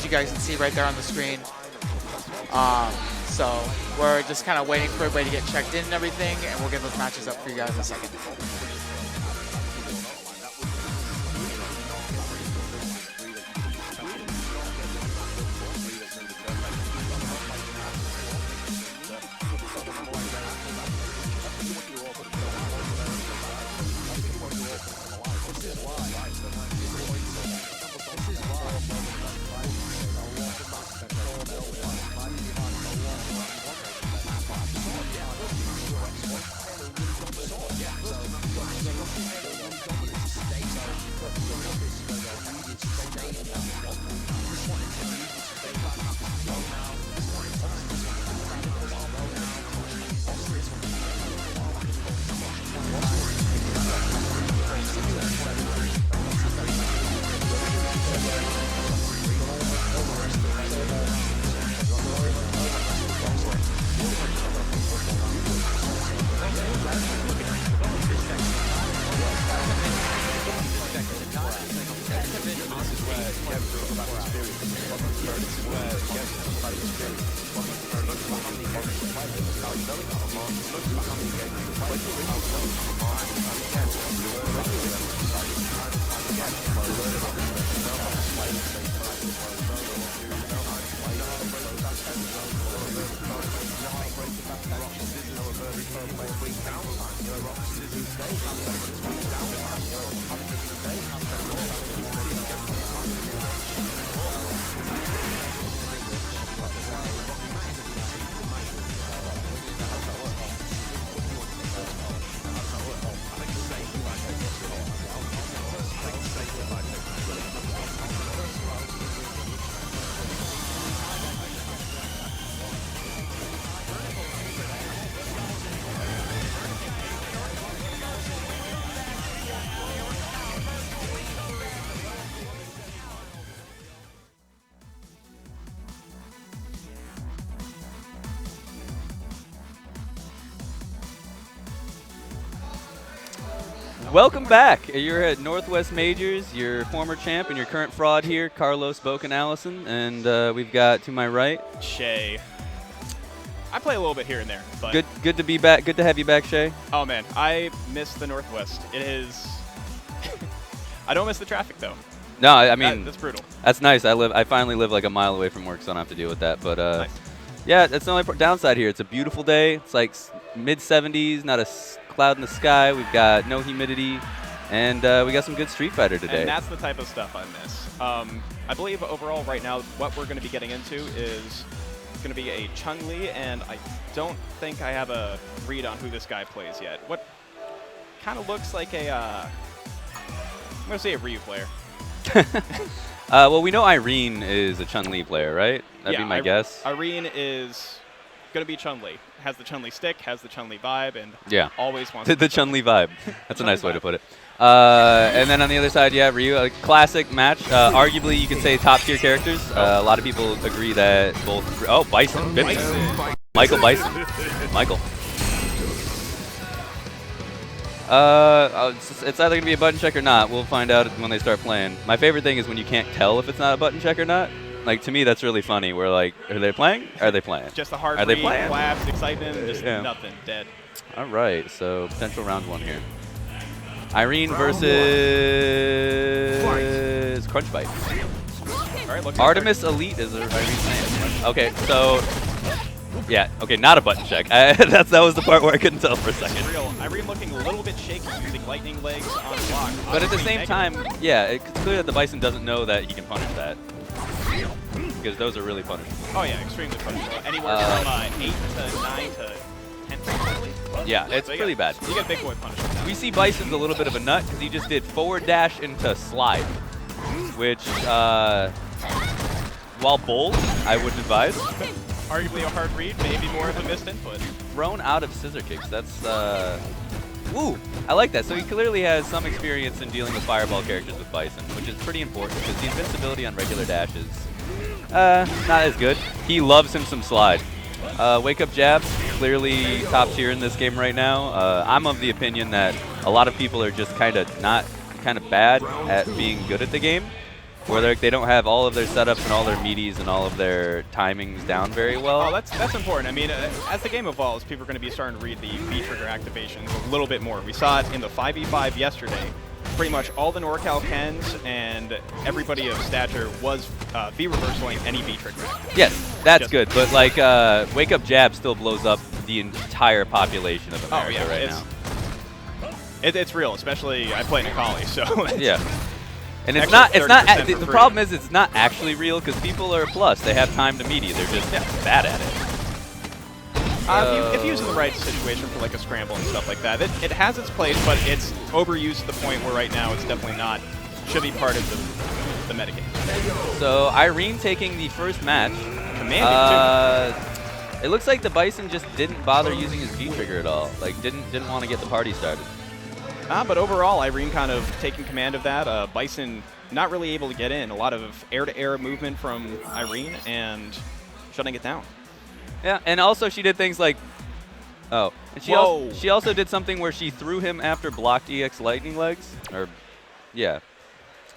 you guys can see right there on the screen. So we're just kind of waiting for everybody to get checked in and everything, and we'll get those matches up for you guys in a second. Welcome back. You're at Northwest Majors, your former champ and your current fraud here, Carlos Bocan Allison, and we've got to my right Shay. I play a little bit here and there, but good to be back. Good to have you back, Shay. oh man, I miss the Northwest. It is. I don't miss the traffic though. No, I mean that's brutal. That's nice. I finally live like a mile away from work, so I don't have to deal with that. But Nice. yeah, that's the only downside here. It's a beautiful day. It's like mid 70s, not a cloud in the sky. We've got no humidity, and we got some good Street Fighter today. And that's the type of stuff I miss. I believe overall right now what we're going to be getting into is going to be a Chun-Li, and I don't think I have a read on who this guy plays yet. What kind of looks like a, I'm going to say a Ryu player. Well, we know Irene is a Chun-Li player, right? That'd Yeah, be my guess. Irene is going to be Chun-Li. Has the Chun-Li stick, has the Chun-Li vibe, and Yeah. always wants The, to the be Chun-Li. Chun-Li vibe. That's a nice way to put it. And then on the other side, yeah, Ryu, a classic match. Arguably, you could say top-tier characters. A lot of people agree that both... Oh, Bison. Michael Bison. Michael. It's either going to be a button check or not. We'll find out when they start playing. My favorite thing is when you can't tell if it's not a button check or not. Like, to me, that's really funny. We're like, are they playing? Are they playing? Just the hard Are they read, playing? claps, excitement, just Yeah. nothing, dead. All right, so potential round one here. Irene versus Crunch Bite. All right, looking Artemis Elite is Irene's name. Okay, so yeah, okay, not a button check. That was the part where I couldn't tell for a second. real. Irene looking a little bit shaky using lightning legs on block. But at the Obviously same time, negative. yeah, it's clear that the Bison doesn't know that he can punish that. Because those are really punishable. Oh yeah, extremely punishable. Anywhere from 8 to 9 to 10 probably. Yeah, it's So you pretty got- bad. You get big boy punishment. We see Bison's a little bit of a nut because he just did forward dash into slide, which, while bold, I wouldn't advise. Arguably a hard read, maybe more of a missed input. Thrown out of scissor kicks. That's, ooh, I like that. So he clearly has some experience in dealing with fireball characters with Bison, which is pretty important because the invincibility on regular dash is not as good. He loves him some slide. Wake up jab, clearly top tier in this game right now. I'm of the opinion that a lot of people are just kind of bad at being good at the game. where they don't have all of their setups and all their meaties and all of their timings down very well. Oh, that's important. I mean, as the game evolves, people are going to be starting to read the V-trigger activations a little bit more. We saw it in the 5v5 yesterday. Pretty much all the NorCal Kens and everybody of stature was V-reversaling any V-trigger. Yes, that's good, but like Wake Up Jab still blows up the entire population of America right now. It's real, especially I play Necalli, so yeah. And it's extra not. 30% The for free. problem is it's not actually real because people are plus. They have time to media. They're just bad at it. If you use it in the right situation for like a scramble and stuff like that, it has its place, but it's overused to the point where right now it's definitely not. Should be part of the metagame. So Irene taking the first match. Commanding too. It looks like the Bison just didn't bother using his V-trigger at all. Like didn't want to get the party started. But overall, Irene kind of taking command of that. Bison not really able to get in. A lot of air-to-air movement from Irene and shutting it down. Yeah, and also she did things like, and she also did something where she threw him after blocked EX Lightning Legs, and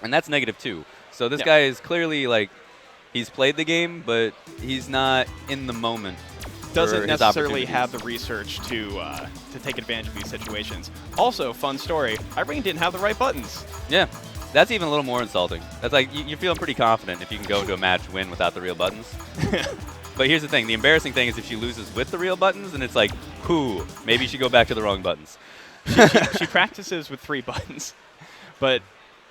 that's -2. So this guy is clearly like, he's played the game, but he's not in the moment. Doesn't necessarily have the research to take advantage of these situations. Also, fun story, Irene didn't have the right buttons. Yeah, that's even a little more insulting. That's like, you're feeling pretty confident if you can go into a match win without the real buttons. But here's the thing, the embarrassing thing is if she loses with the real buttons, and it's like, maybe she go back to the wrong buttons. She practices with 3 buttons. But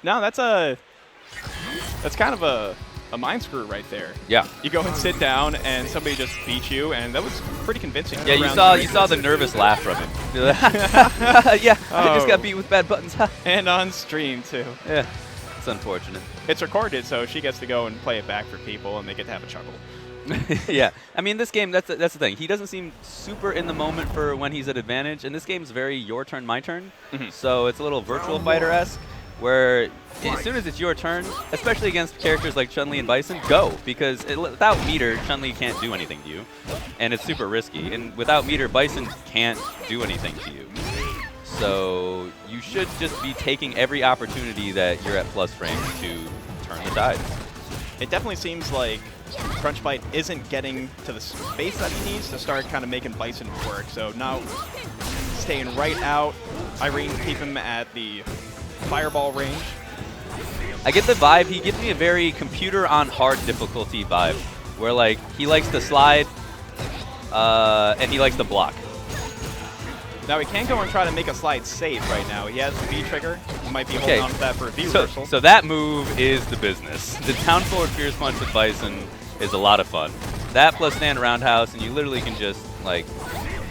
no, that's kind of a mind screw right there. Yeah. You go and sit down, and somebody just beat you, and that was pretty convincing. Yeah, you saw the nervous laugh from him. Yeah, I just got beat with bad buttons. And on stream too. Yeah, it's unfortunate. It's recorded, so she gets to go and play it back for people, and they get to have a chuckle. Yeah, I mean, this game, that's the thing. He doesn't seem super in the moment for when he's at advantage, and this game's very your turn, my turn. So it's a little virtual fighter-esque, where as soon as it's your turn, especially against characters like Chun-Li and Bison, go, because without meter, Chun-Li can't do anything to you, and it's super risky. And without meter, Bison can't do anything to you. So you should just be taking every opportunity that you're at plus frame to turn the tide. It definitely seems like Crunchbite isn't getting to the space that he needs to start kind of making Bison work. So now staying right out, Irene keep him at the fireball range. I get the vibe, he gives me a very computer on hard difficulty vibe, where like he likes to slide and he likes to block. Now he can go and try to make a slide safe right now. He has the V trigger. He might be holding on to that for a V reversal. So that move is the business. The down forward Fierce Punch with Bison is a lot of fun. That plus stand roundhouse, and you literally can just like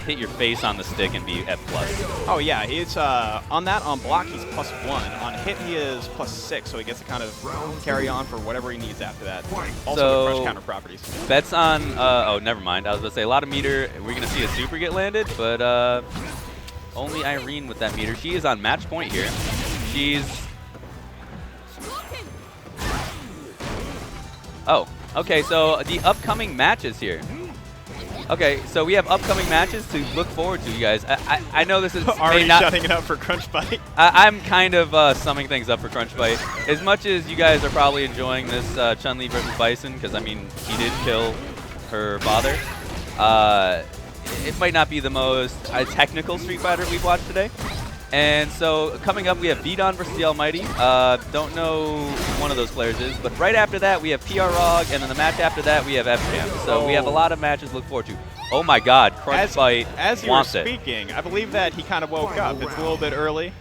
hit your face on the stick and be at plus. Oh yeah, he's on block he's +1. On hit he is +6, so he gets to kind of carry on for whatever he needs after that. Also So, the crush counter properties. Bets on oh, never mind. I was gonna say a lot of meter. We're gonna see a super get landed, but only Irene with that meter. She is on match point here. She's okay, so the upcoming matches here. Okay, so we have upcoming matches to look forward to, you guys. I know this is already shutting it up for Crunchbite. I'm kind of summing things up for Crunchbite. As much as you guys are probably enjoying this Chun-Li versus Bison, because, I mean, he did kill her father, it might not be the most technical Street Fighter we've watched today. And so coming up, we have Vidon versus the Almighty. Don't know who one of those players is, but right after that, we have PR Rog, and then the match after that, we have FJam. So we have a lot of matches to look forward to. Oh my God, Crunchbite as you were speaking, I believe that he kind of woke up. It's a little bit early.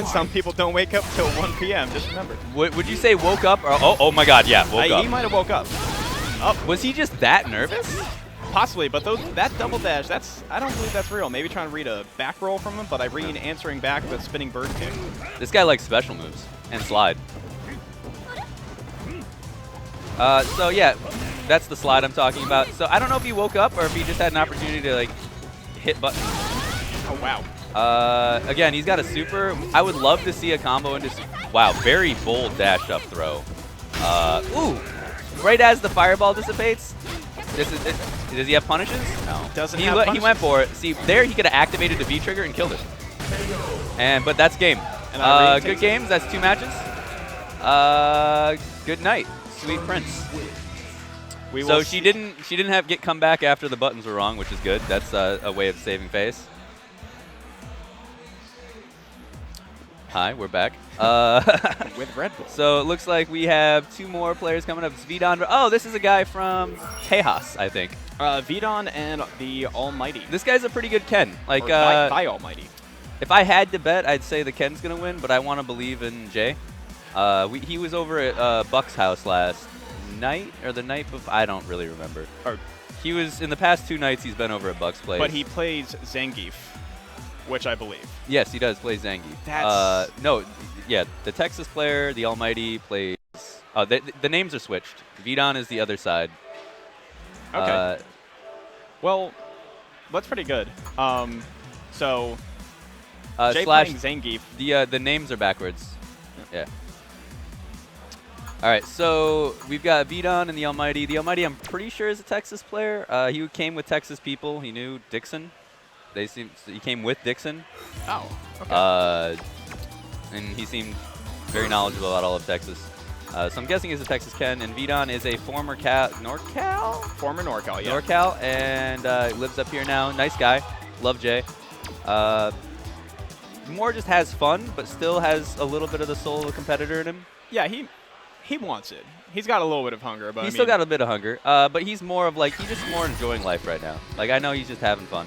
Some people don't wake up till 1 p.m., just remember. Would you say woke up? Or, oh my God, yeah, woke up. He might have woke up. Was he just that nervous? Possibly, but that double dash, I don't believe that's real. Maybe trying to read a back roll from him, but Irene answering back with a spinning bird kick. This guy likes special moves and slide. So yeah, that's the slide I'm talking about. So I don't know if he woke up or if he just had an opportunity to like hit buttons. Oh wow. Again, he's got a super. I would love to see a combo into. Wow, very bold dash up throw. Ooh, right as the fireball dissipates. Does he have punishes? No. Doesn't have punishes. He went for it. See, there he could have activated the V trigger and killed it. But that's game. Good games. That's 2 matches. Good night, sweet prince. We So will she didn't get come back after the buttons were wrong, which is good. That's a way of saving face. Hi, we're back. with Red Bull. So it looks like we have 2 more players coming up. It's Vidon. Oh, this is a guy from Tejas, I think. Vidon and the Almighty. This guy's a pretty good Ken. Like, Or by Almighty. if I had to bet, I'd say the Ken's gonna win, but I want to believe in Jay. He was over at Buck's house last night or the night before. I don't really remember. Or, He was in the past 2 nights. He's been over at Buck's place. but he plays Zangief, which I believe. Yes, he does play Zangief. That's- No, yeah, the Texas player, the Almighty plays. The names are switched. Vidon is the other side. Okay. Well, that's pretty good. So Jay Slash playing Zangief. the names are backwards. Yeah. All right, so we've got Vidon and the Almighty. The Almighty, I'm pretty sure, is a Texas player. He came with Texas people. He knew Dixon. He came with Dixon. Oh. Okay. And he seemed very knowledgeable about all of Texas. So I'm guessing he's a Texas Ken, and Vidon is a former NorCal? Former NorCal, yeah. NorCal, and lives up here now. Nice guy. Love Jay. More just has fun, but still has a little bit of the soul of a competitor in him. Yeah, he wants it. He's got a little bit of hunger, but He's I still mean, got a bit of hunger, but he's more of like, he's just more enjoying life right now. Like, I know he's just having fun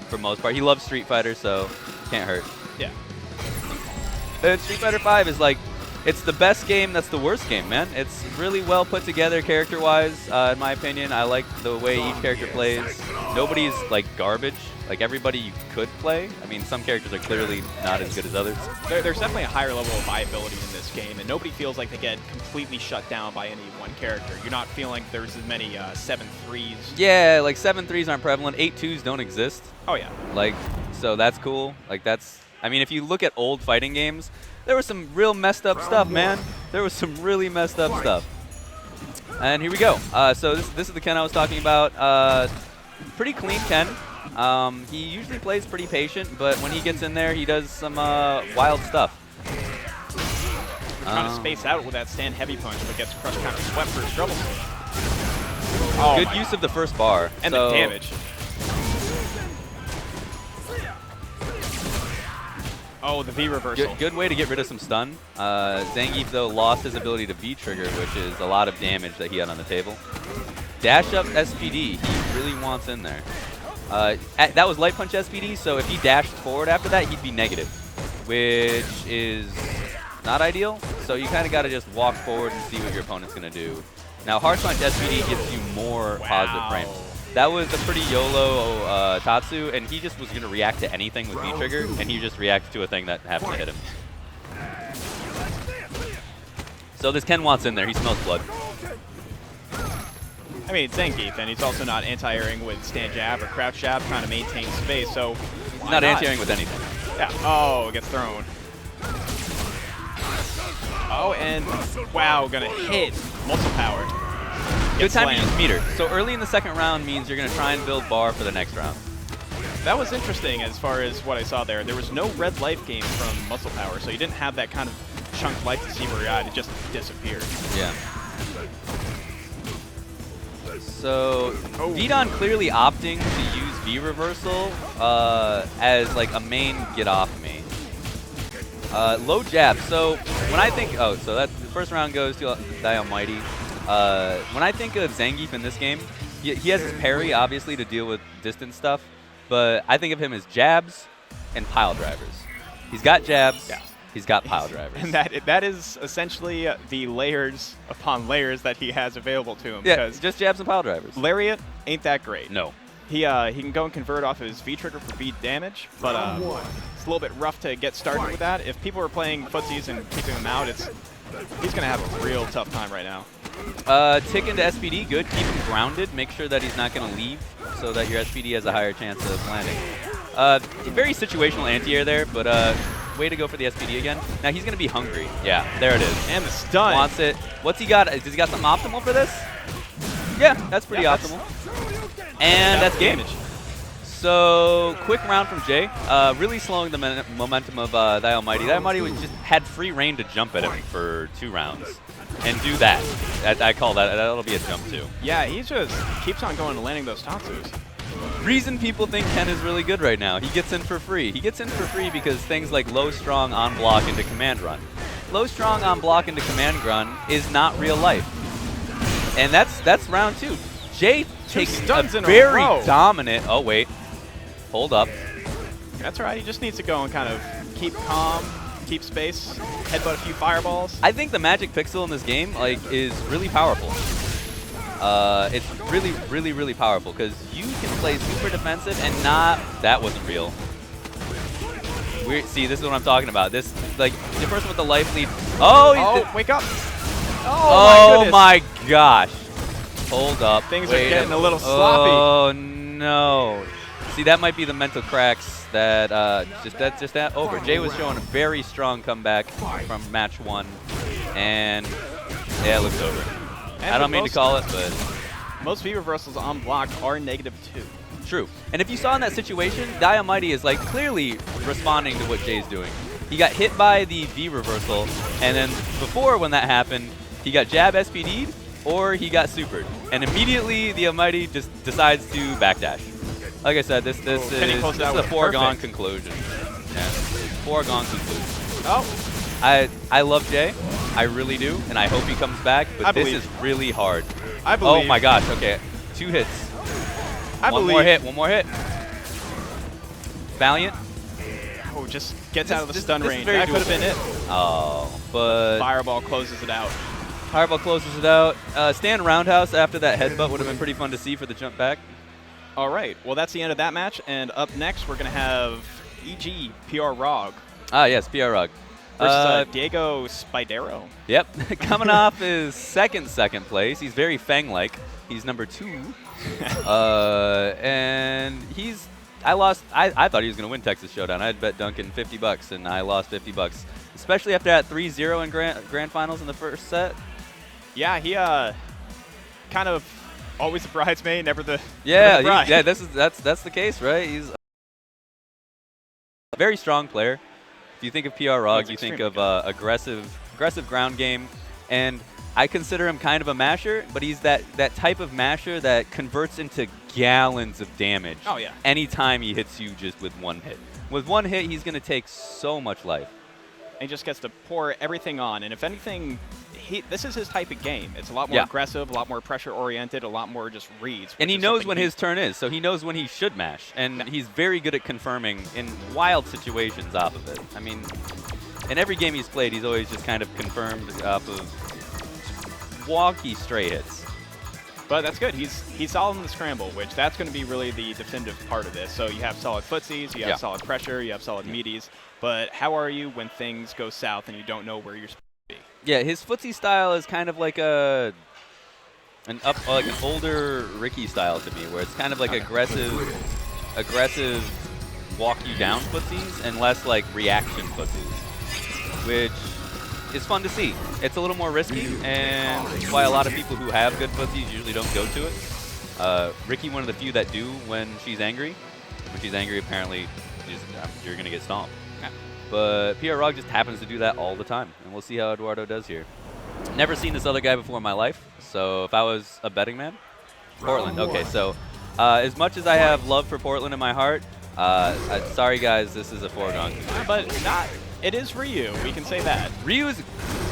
for the most part. He loves Street Fighter, so can't hurt. yeah. And Street Fighter V is like, it's the best game that's the worst game, man. It's really well put together character-wise, in my opinion. I like the way each character plays. Nobody's like garbage. Like, everybody you could play. I mean, some characters are clearly not as good as others. There's definitely a higher level of viability in this game, and nobody feels like they get completely shut down by any one character. You're not feeling like there's as many 7-3s. Yeah, like 7-3s aren't prevalent. 8-2s don't exist. Oh, yeah. Like, so that's cool. Like, that's, I mean, if you look at old fighting games, there was some real messed up stuff, man. There was some really messed up stuff. And here we go. So this is the Ken I was talking about. Pretty clean Ken. He usually plays pretty patient, but when he gets in there, he does some wild stuff. Trying to space out with that stand heavy punch, but gets crush counter swept for his trouble. Oh, Good use of the first bar. And so the damage. Oh, the V reversal. Good way to get rid of some stun. Zangief, though, lost his ability to V-trigger, which is a lot of damage that he had on the table. Dash up SPD, he really wants in there. That was Light Punch SPD, so if he dashed forward after that, he'd be negative, which is not ideal. So you kind of got to just walk forward and see what your opponent's going to do. Now, Harsh Punch SPD gives you more positive frames. That was a pretty YOLO Tatsu, and he just was going to react to anything with V-trigger, and he just reacted to a thing that happened to hit him. So this Ken wants in there. He smells blood. I mean, it's Zangief, and he's also not anti-airing with stand jab or crouch jab, trying to maintain space, so He's not anti-airing with anything. Yeah. Oh, gets thrown. Oh, and wow, gonna hit muscle power. Good time to use meter. So early in the second round means you're going to try and build bar for the next round. That was interesting as far as what I saw there. There was no red life gain from muscle power, so you didn't have that kind of chunk life to see where you're at. It just disappeared. Yeah. So Vidon clearly opting to use V reversal as like a main get off me. Low jab. So when I think, so that the first round goes to the Almighty. When I think of Zangief in this game, he has his parry obviously to deal with distance stuff, but I think of him as jabs and pile drivers. He's got jabs. Yeah. He's got pile drivers. And that is essentially the layers upon layers that he has available to him. Yeah, because just jabs and pile drivers. Lariat ain't that great. No. He can go and convert off his V-trigger for V damage, but it's a little bit rough to get started with that. If people are playing footsies and keeping him out, he's going to have a real tough time right now. Tick into SPD, good. Keep him grounded. Make sure that he's not going to leave so that your SPD has a higher chance of landing. Very situational anti-air there, but way to go for the SPD again. Now he's going to be hungry. Yeah, there it is. And the stun. Wants it. What's he got? Does he got something optimal for this? Yeah, that's pretty optimal. And that's game. So, quick round from Jay. Really slowing the momentum of the Almighty. The Almighty just had free reign to jump at him for 2 rounds. And do that. I call that. That'll be a jump too. Yeah, he just keeps on going and landing those Tatsus. Reason people think Ken is really good right now. He gets in for free. He gets in for free because things like low strong on block into command run. Low strong on block into command run is not real life. And that's round 2. Jay takes stuns a in a very row. dominant. Oh wait, hold up. That's right. He just needs to go and kind of keep calm, keep space, headbutt a few fireballs. I think the magic pixel in this game is really powerful. It's really powerful because you can play super defensive and not. That wasn't real. See, this is what I'm talking about. This the person with the life lead. Oh, Wake up! Oh my gosh! Hold up. Things are getting a little sloppy. Oh no! See, that might be the mental cracks that that's that over. Jay was showing a very strong comeback from match 1, and yeah, it looks over. And I don't mean to call it, but most V reversals on block are -2. true. And if you saw in that situation, Almighty is clearly responding to what Jay's doing. He got hit by the V reversal, and then before when that happened, he got jab SPD'd or he got supered, and immediately the Almighty just decides to backdash. Like I said, this is a foregone conclusion. Yeah, foregone conclusion. Oh, I love Jay, I really do, and I hope he comes back. But this is really hard. I believe. Oh my gosh! Okay, 2 hits. One more hit. Valiant. Oh, just gets out of the stun this is range. very That could have been it. Oh, but Fireball closes it out. Fireball closes it out. Stand roundhouse after that headbutt would have been pretty fun to see for the jump back. All right. Well, that's the end of that match. And up next, we're going to have EG PR Rog Ah, yes, PR Rog. versus Diego Spidero. Yep, coming off his second place. He's very Fang-like. He's number 2. And I thought he was going to win Texas Showdown. I had bet Duncan $50, and I lost $50. Especially after that 3-0 in grand finals in the first set. Yeah, he kind of always the bridesmaid, never the Yeah, never the bride. yeah. That's the case, right? He's a very strong player. If you think of PR Rog, you think of aggressive ground game, and I consider him kind of a masher, but he's that type of masher that converts into gallons of damage. Oh yeah. Anytime he hits you just with 1 hit. With 1 hit, he's going to take so much life. And he just gets to pour everything on. And if anything, this is his type of game. It's a lot more aggressive, a lot more pressure-oriented, a lot more just reads. And he knows when his turn is, so he knows when he should mash. And he's very good at confirming in wild situations off of it. I mean, in every game he's played, he's always just kind of confirmed off of wonky stray hits. But that's good. He's solid in the scramble, which that's going to be really the definitive part of this. So you have solid footsies, you have solid pressure, you have solid meaties. But how are you when things go south and you don't know where you're supposed to be? Yeah, his footsie style is kind of like an older Ricky style to me, where it's kind of like aggressive walk you down footsies and less like reaction footsies, which is fun to see. It's a little more risky, and it's why a lot of people who have good footsies usually don't go to it. Ricky, one of the few that do when she's angry. When she's angry, apparently, you're going to get stomped. But PR Rog just happens to do that all the time, and we'll see how Eduardo does here. Never seen this other guy before in my life, so if I was a betting man, Portland. Okay, so as much as I have love for Portland in my heart, sorry guys, this is a foregone conclusion. But not. It is Ryu. We can say that.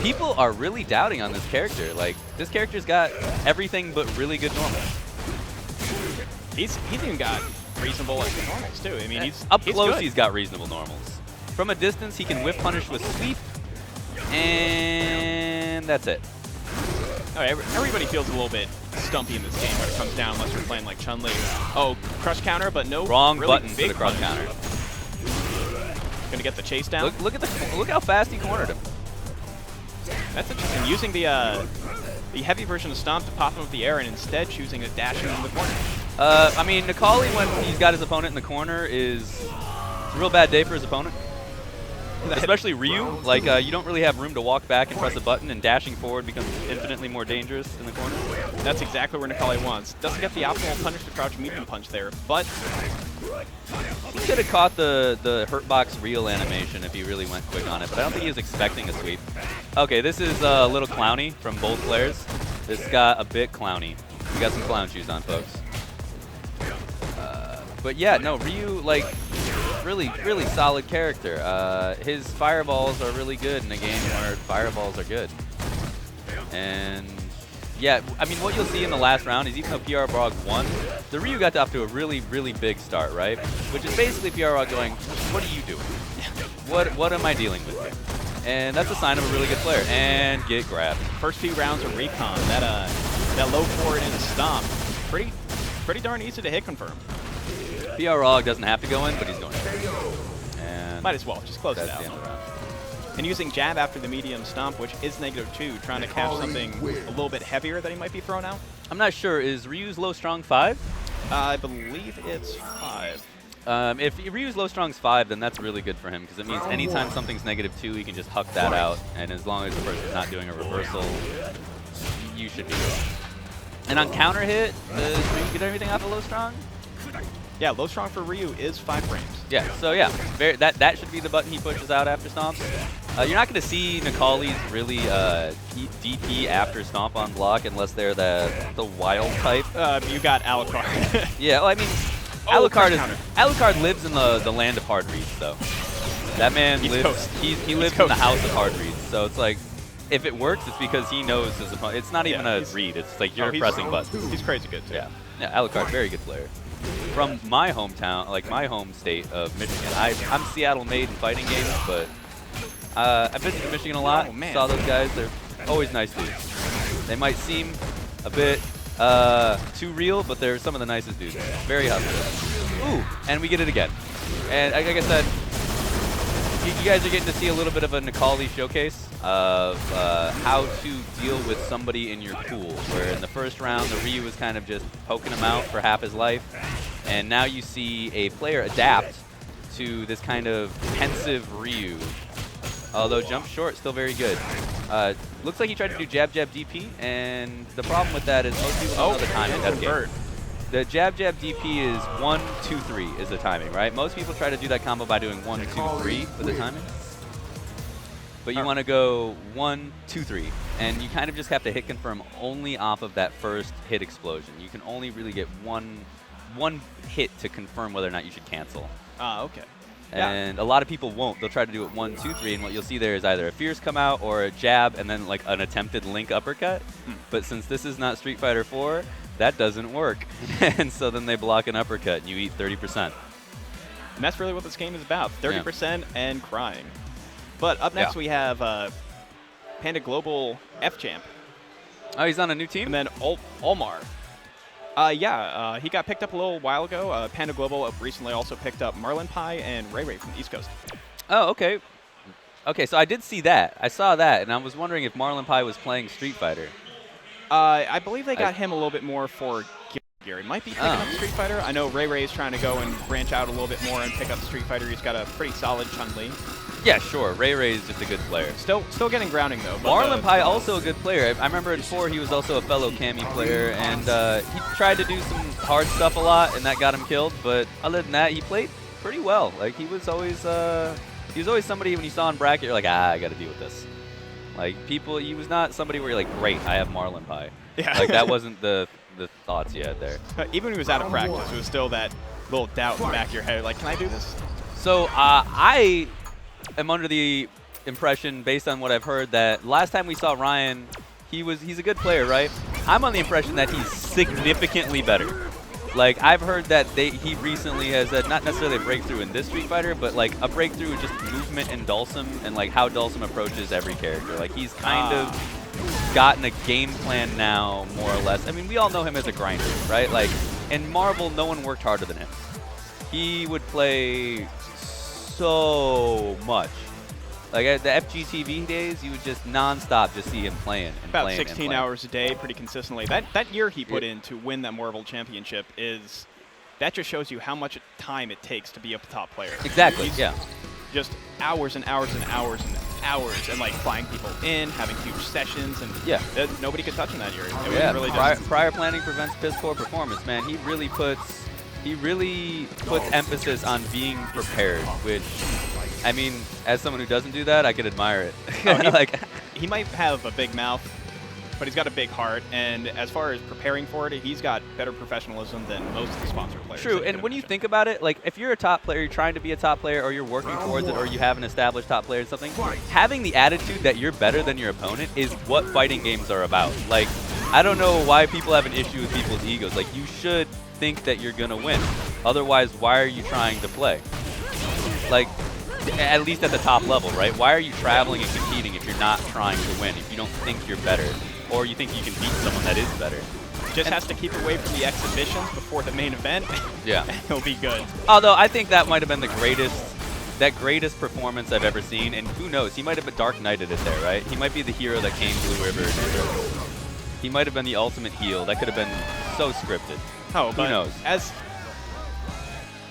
People are really doubting on this character. Like, this character's got everything but really good normal. He's even got reasonable normals too. I mean, he's up he's close. good. He's got reasonable normals. From a distance, he can whip punish with sweep, and that's it. Everybody feels a little bit stumpy in this game when it comes down, unless you're playing like Chun-Li. Oh, crush counter, but no. Wrong really button for the crush counter. Gonna get the chase down. Look how fast he cornered him. That's interesting. Using the heavy version of Stomp to pop him with the air, and instead choosing a dash in the corner. I mean, Necalli, when he's got his opponent in the corner, is a real bad day for his opponent. especially Ryu. Like, you don't really have room to walk back and press a button, and dashing forward becomes infinitely more dangerous in the corner. That's exactly what Necalli wants. Doesn't get the optimal punish to crouch medium punch there, but He could have caught the Hurtbox reel animation if he really went quick on it, but I don't think he was expecting a sweep. Okay, this is a little clowny from both players. This got a bit clowny. We got some clown shoes on, folks. But yeah, no, Ryu, like, really solid character. His fireballs are really good in a game where fireballs are good. And yeah, I mean, what you'll see in the last round is even though PR Brog won, the Ryu got off to a really big start, right? Which is basically PR Brog going, what are you doing? What am I dealing with here? And that's a sign of a really good player. And get grabbed. first few rounds of Recon, that low forward and stomp, pretty darn easy to hit confirm. PR Brog doesn't have to go in, but he's going in. And Might as well, just close it that's out. the end of the round. And using jab after the medium stomp, which is -2, trying to catch something a little bit heavier that he might be thrown out. I'm not sure. Is Ryu's low strong 5? I believe it's 5. If Ryu's low strong's 5, then that's really good for him because it means anytime something's -2, he can just huck that out. And as long as the person's not doing a reversal, you should be good. And on counter hit, does Ryu get everything off of low strong? Yeah, low strong for Ryu is 5 frames. Yeah, so yeah, that should be the button he pushes out after stomps. You're not going to see Necalli's really DP after stomp on block unless they're the wild type. You got Alucard. Yeah, well, I mean, Oh, Alucard lives in the land of hard reads, though. That man He's lives. toast. He lives in toast. the house of hard reads. So it's like, if it works, it's because he knows his opponent. It's not even a he's- read. It's like you're Oh, pressing buttons. He's crazy good, too. Yeah, Alucard, very good player. From my hometown, like my home state of Michigan. I'm Seattle made in fighting games, but I visited Michigan a lot. Oh, man. Saw those guys. They're always nice dudes. They might seem a bit too real, but they're some of the nicest dudes. Very hustler. Ooh, and we get it again. And like I said, you guys are getting to see a little bit of a Necalli showcase of how to deal with somebody in your pool, where in the first round, the Ryu was kind of just poking him out for half his life. And now you see a player adapt to this kind of pensive Ryu. Although jump short, still very good. Looks like he tried to do jab DP, and the problem with that is most people don't know the timing. That's convert. the jab DP is 1, 2, 3 is the timing, right? Most people try to do that combo by doing 1, 2, 3 for the timing. But you want to go 1, 2, 3, and you kind of just have to hit confirm only off of that first hit explosion. You can only really get one hit to confirm whether or not you should cancel. Ah, okay. Yeah. And a lot of people won't. They'll try to do it 1, 2, 3, and what you'll see there is either a fierce come out or a jab and then like an attempted link uppercut. But since this is not Street Fighter 4, that doesn't work. And so then they block an uppercut and you eat 30%. And that's really what this game is about, 30% and crying. But up next we have Panda Global F-Champ. Oh, he's on a new team? And then Olmar. He got picked up a little while ago. Panda Global recently also picked up Marlin Pie and Ray Ray from the East Coast. Oh, okay. Okay, so I did see that. I saw that, and I was wondering if Marlin Pie was playing Street Fighter. I believe they got him a little bit more for Gary. Might be picking up Street Fighter. I know Ray Ray is trying to go and branch out a little bit more and pick up Street Fighter. He's got a pretty solid Chun-Li. Yeah, sure. Ray Ray is just a good player. Still getting grounding, though. but, Marlin Pie also a good player. I remember in 4 he was also a fellow Cammy player, and he tried to do some hard stuff a lot, and that got him killed. But other than that, he played pretty well. Like he was always somebody when you saw in bracket, you're like, I got to deal with this. Like he was not somebody where you're like, great, I have Marlin Pie. Yeah. Like that wasn't the thoughts you had there. Even when he was out of practice, it was still that little doubt in the back of your head, like, can I do this? So I am under the impression, based on what I've heard, that last time we saw Ryan, he's a good player, right? I'm on the impression that he's significantly better. Like, I've heard that he recently has had, not necessarily a breakthrough in this Street Fighter, but like a breakthrough in just movement in Dulcim and like how Dulcim approaches every character. Like he's kind of gotten a game plan now, more or less. I mean, we all know him as a grinder, right? Like, in Marvel, no one worked harder than him. He would play so much. Like at the FGTV days, you would just non-stop just see him playing and About playing 16 and playing. hours a day, pretty consistently. That year he put in to win that Marvel Championship that just shows you how much time it takes to be a top player. Exactly, yeah. just hours and hours and hours and hours, and like flying people in, having huge sessions, and nobody could touch him that year. It was really just prior planning prevents piss poor performance, man. He really puts emphasis on being prepared, which, I mean, as someone who doesn't do that, I could admire it. Oh, he might have a big mouth, but he's got a big heart, and as far as preparing for it, he's got better professionalism than most of the sponsor players. True, and when you think about it, like if you're a top player, you're trying to be a top player, or you're working towards it, or you have an established top player in something, having the attitude that you're better than your opponent is what fighting games are about. Like, I don't know why people have an issue with people's egos. Like, you should think that you're gonna win. Otherwise, why are you trying to play? Like, at least at the top level, right? Why are you traveling and competing if you're not trying to win, if you don't think you're better, or you think you can beat someone that is better? Just has to keep away from the exhibitions before the main event. Yeah. He'll be good. Although I think that might have been the greatest performance I've ever seen, and who knows, he might have been Dark Knighted it there, right? He might be the hero that came Blue River. He might have been the ultimate heel. That could have been so scripted. Oh, who knows?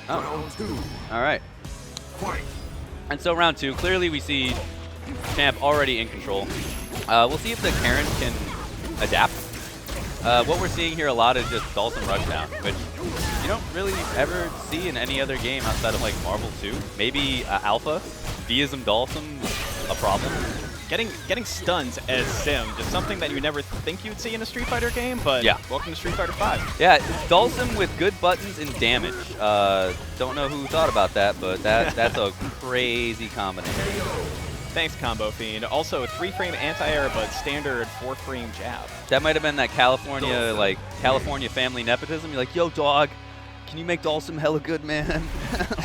All right. And so round 2, clearly we see Champ already in control. We'll see if the Karen can adapt. What we're seeing here a lot is just Dhalsim Rushdown, which you don't really ever see in any other game outside of like Marvel 2. Maybe Alpha, Deism Dhalsim, a problem. Getting stuns as Sim, just something that you never think you'd see in a Street Fighter game, but welcome to Street Fighter 5. Yeah, Dhalsim with good buttons and damage. Don't know who thought about that, but that's a crazy combination. Thanks, Combo Fiend. Also, 3-frame anti-air, but standard 4-frame jab. That might have been that California family nepotism. You're like, yo, dog, can you make Dhalsim hella good, man?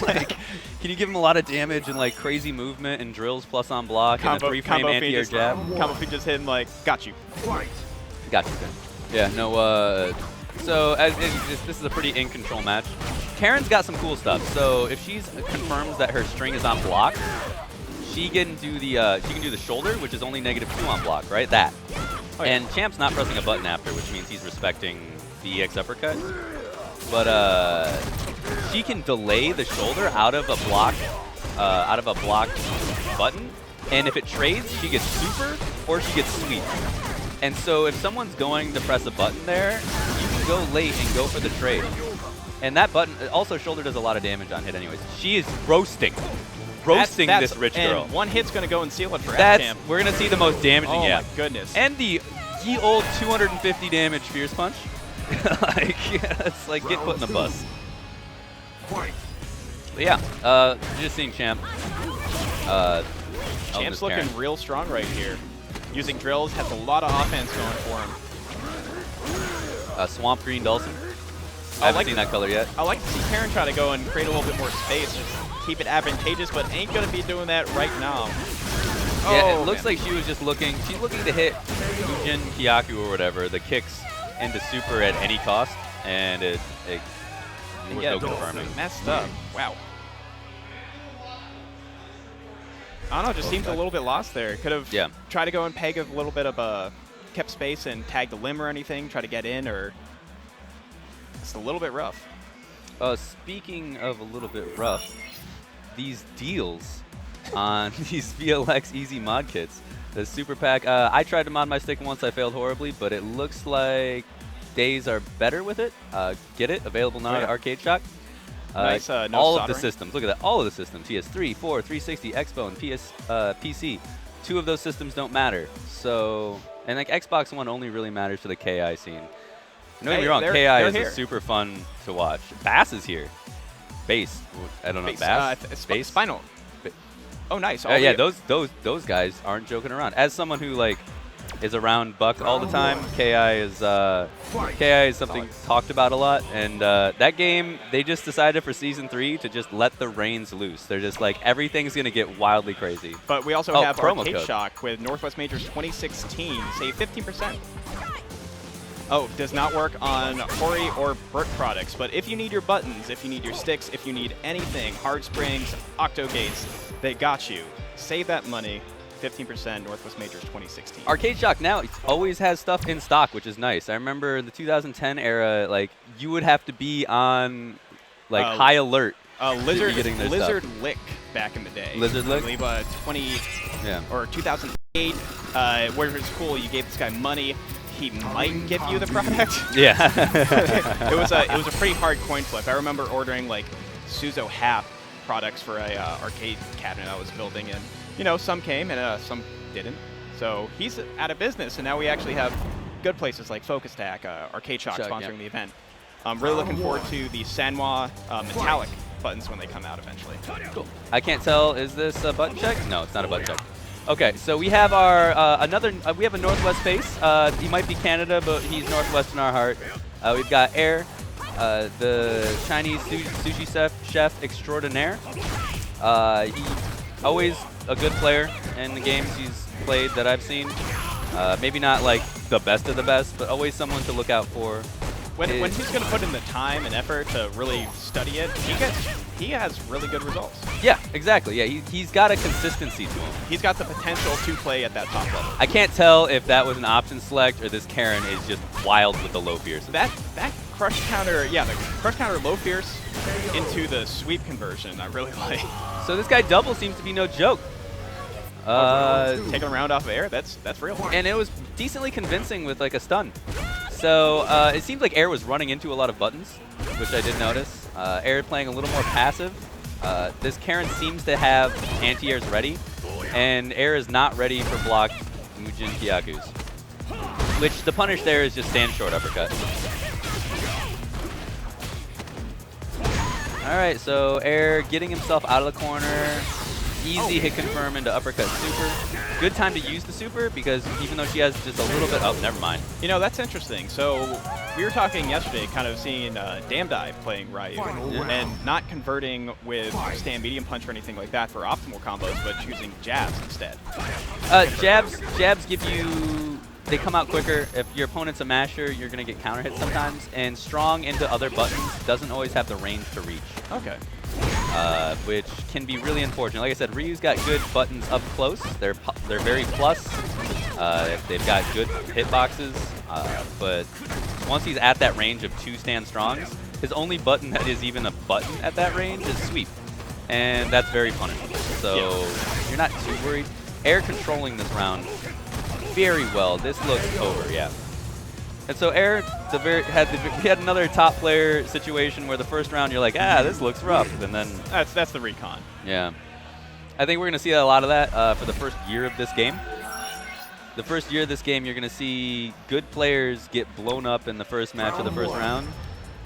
Like, can you give him a lot of damage and like crazy movement and drills plus on block and a 3-frame anti-air jab? Combo Fiend just hit him like, got you. Got you. Yeah, no, so this is a pretty in-control match. Karen's got some cool stuff. So if she's confirms that her string is on block, she can do the shoulder, which is only -2 on block, right? That. Oh, yeah. And Champ's not pressing a button after, which means he's respecting the EX uppercut. But she can delay the shoulder out of a block button, and if it trades, she gets super or she gets sweep. And so if someone's going to press a button there, you can go late and go for the trade. And that button, also shoulder does a lot of damage on hit anyways. She is roasting this rich girl. And one hit's going to go and seal it for F-Champ. We're going to see the most damaging, my goodness. And the old 250 damage Fierce Punch. Like, it's like, get put in the bus. But yeah, just seeing Champ. Champ's looking real strong right here. Using drills, has a lot of offense going for him. Swamp Green Dhalsim. I haven't seen that color yet. I like to see Karen try to go and create a little bit more space, just keep it advantageous, but ain't going to be doing that right now. Yeah, it looks like she was just looking. She's looking to hit Ujin, Kyaku, or whatever, the kicks into super at any cost, and it was no confirming. Messed up. Wow. I don't know, just seemed a little bit lost there. Could have tried to go and peg a little bit of a kept space and tag the limb or anything, try to get in, or it's a little bit rough. Speaking of a little bit rough, these deals on these VLX Easy mod kits. The Super Pack, I tried to mod my stick once, I failed horribly, but it looks like days are better with it. Get it, available now at Arcade Shock. Nice, no all soldering. of the systems, look at that, all of the systems, PS3, 4, 360, Expo, and PC. 2 of those systems don't matter. So, and like Xbox One only really matters for the KI scene. Don't get me wrong, KI is super fun to watch. Bass is here. Bass, I don't know, Bass? Bass? Spinal. Oh, nice. Yeah, those guys aren't joking around. As someone who like is around Buck all the time, KI is something talked about a lot. And that game, they just decided for Season 3 to just let the reins loose. They're just like, everything's going to get wildly crazy. But we also have Arcade Shock with Northwest Majors 2016. Save 15%. Oh, does not work on Hori or Burt products. But if you need your buttons, if you need your sticks, if you need anything, Hard Springs, Octo Gates, they got you. Save that money. 15% Northwest Majors 2016. Arcade Shock now always has stuff in stock, which is nice. I remember the 2010 era, like you would have to be on like high alert. Lizard Lick back in the day. Lizard Lick? I believe 20 Yeah. or 2008, where it was cool. You gave this guy money. He might give you the product. Yeah. it was a pretty hard coin flip. I remember ordering like Suzo half products for a arcade cabinet I was building, and you know, some came and some didn't. So he's out of business, and now we actually have good places like Focus Tac, Arcade Shock sponsoring the event. I'm really looking forward to the Sanwa metallic buttons when they come out eventually. Cool. I can't tell. Is this a button check? No, it's not a button check. Okay, so we have our we have a Northwest face. He might be Canada, but he's Northwest in our heart. We've got Air, the Chinese sushi chef extraordinaire. He's always a good player in the games he's played that I've seen. Maybe not like the best of the best, but always someone to look out for. When he's going to put in the time and effort to really study it, he has really good results. Yeah, exactly. Yeah, he's got a consistency to him. He's got the potential to play at that top level. I can't tell if that was an option select or this Karen is just wild with the low fierce. That crush counter, yeah, the crush counter low fierce into the sweep conversion, I really like. So this guy double seems to be no joke. Taking a round off of Air, that's real. And it was decently convincing with like a stun. So it seemed like Air was running into a lot of buttons, which I did notice. Air playing a little more passive. This Karen seems to have anti-airs ready, and Air is not ready for blocked Mujin Kyakus. Which the punish there is just stand short uppercut. Alright, so Air getting himself out of the corner. Easy hit confirm into uppercut super. Good time to use the super because even though she has just a little bit, oh, never mind. You know, that's interesting. So we were talking yesterday, kind of seeing Damn Dive playing Ryu and not converting with stand medium punch or anything like that for optimal combos, but choosing jabs instead. Jabs give you, they come out quicker. If your opponent's a masher, you're going to get counter hit sometimes. And strong into other buttons doesn't always have the range to reach. Okay. Which can be really unfortunate. Like I said, Ryu's got good buttons up close. They're very plus. They've got good hitboxes. But once he's at that range of 2 stand strongs, his only button that is even a button at that range is sweep. And that's very punishable. So you're not too worried. Air controlling this round very well. This looks over, yeah. And so Air we had another top player situation where the first round you're like, this looks rough, and then that's the recon. Yeah, I think we're gonna see a lot of that for the first year of this game. The first year of this game, you're gonna see good players get blown up in the first match of the first round,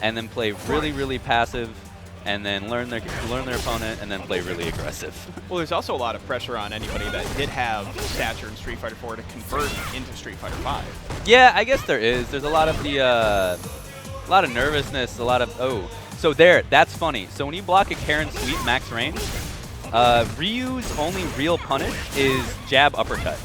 and then play really, really passive, and then learn their opponent, and then play really aggressive. Well, there's also a lot of pressure on anybody that did have stature in Street Fighter 4 to convert into Street Fighter 5. Yeah, I guess there is. There's a lot of nervousness, a lot of So that's funny. So when you block a Karen sweep max range, Ryu's only real punish is jab uppercut.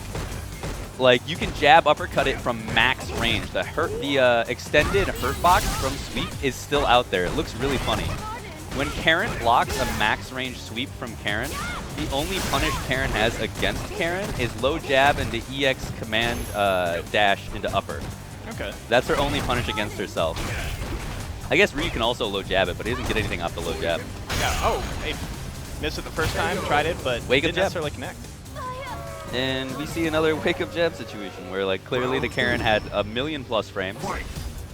Like you can jab uppercut it from max range. The extended hurt box from sweep is still out there. It looks really funny. When Karen blocks a max range sweep from Karen, the only punish Karen has against Karen is low jab into EX command dash into upper. Okay. That's her only punish against herself. I guess Ryu can also low jab it, but he doesn't get anything off the low jab. Yeah. Hey, missed it the first time, tried it, but didn't necessarily connect. And we see another wake up jab situation where like clearly the Karen had 1,000,000+ frames.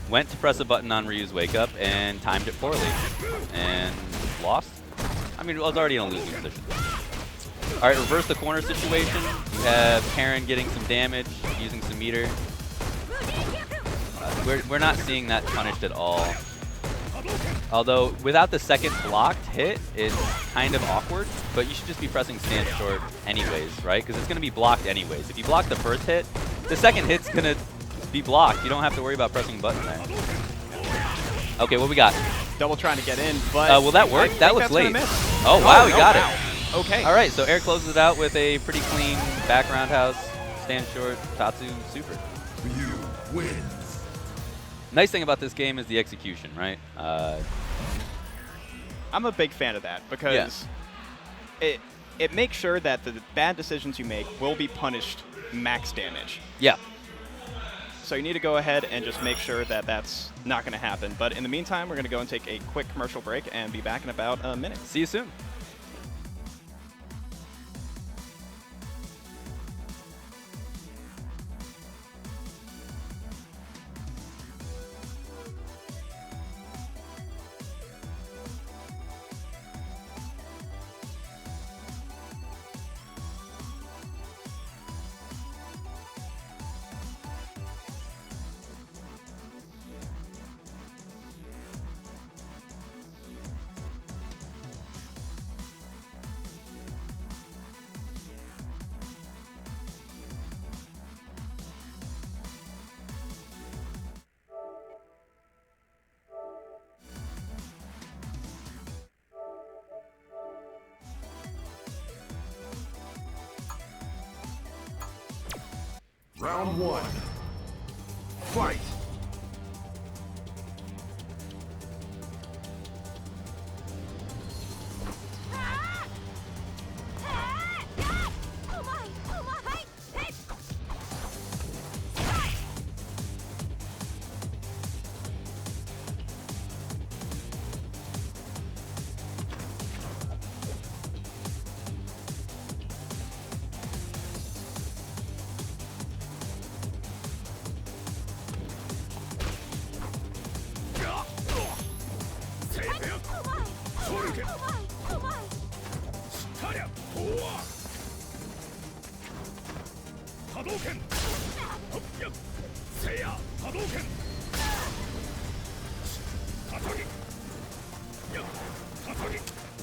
Went to press a button on Ryu's wake up and timed it poorly and lost. I mean, it was already in a losing position. All right, reverse the corner situation. You have Karen getting some damage, using some meter. We're not seeing that punished at all. Although without the second blocked hit, it's kind of awkward, but you should just be pressing stand short anyways, right? Because it's going to be blocked anyways. If you block the first hit, the second hit's going to be blocked. You don't have to worry about pressing button there. Okay, what we got? Double trying to get in, but will that work? That looks late. Oh wow, we got it. Okay. All right, so Air closes it out with a pretty clean back roundhouse, stand short, Tatsu super. Ryu wins. Nice thing about this game is the execution, right? I'm a big fan of that because it makes sure that the bad decisions you make will be punished max damage. Yeah. So you need to go ahead and just make sure that that's not going to happen. But in the meantime, we're going to go and take a quick commercial break and be back in about a minute. See you soon. Round 1. Fight!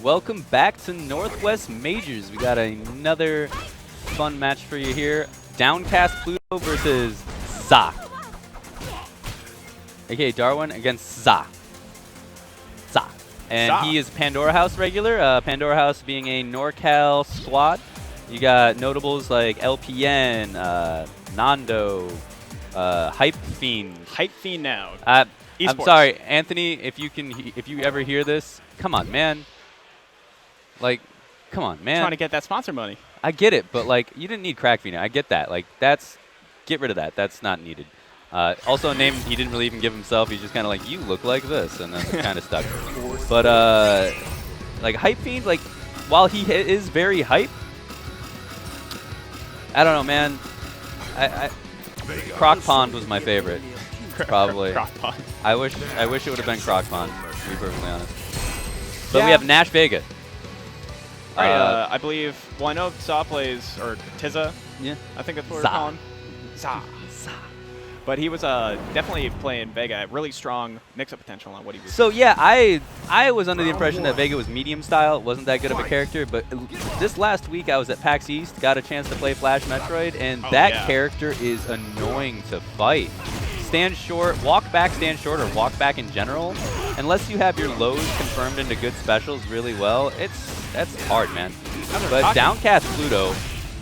Welcome back to Northwest Majors. We got another fun match for you here. Downcast Pluto versus Za. Okay, Darwin against Za. Za. And Za. he is Pandora House regular. Pandora House being a NorCal squad. You got notables like LPN, Nando, Hype Fiend. Hype Fiend now. I'm Esports. sorry, Anthony. If you ever hear this, come on, man. Like, come on, man. Trying to get that sponsor money. I get it, but like, you didn't need Crack Fiend. I get that. Like, get rid of that. That's not needed. Also, a name he didn't really even give himself. He's just kind of like, you look like this, and then kind of stuck. But like Hype Fiend, like, while he is very hype, I don't know, man. Croc Pond was my favorite, probably. Croc Pond. I wish it would have been Croc Pond, to be perfectly honest. But Yeah. we have Nash Vega. All right, I believe. Well, I know Za plays, or Tiza. Yeah. I think that's what Za. we're calling. Za. But he was definitely playing Vega. Really strong mix-up potential on what he was. So yeah, I was under the impression that Vega was medium style, wasn't that good of a character, but this last week I was at PAX East, got a chance to play Flash Metroid, and that character is annoying to fight. Stand short, walk back, stand short, or walk back in general. Unless you have your lows confirmed into good specials really well, that's hard, man. But Downcast Pluto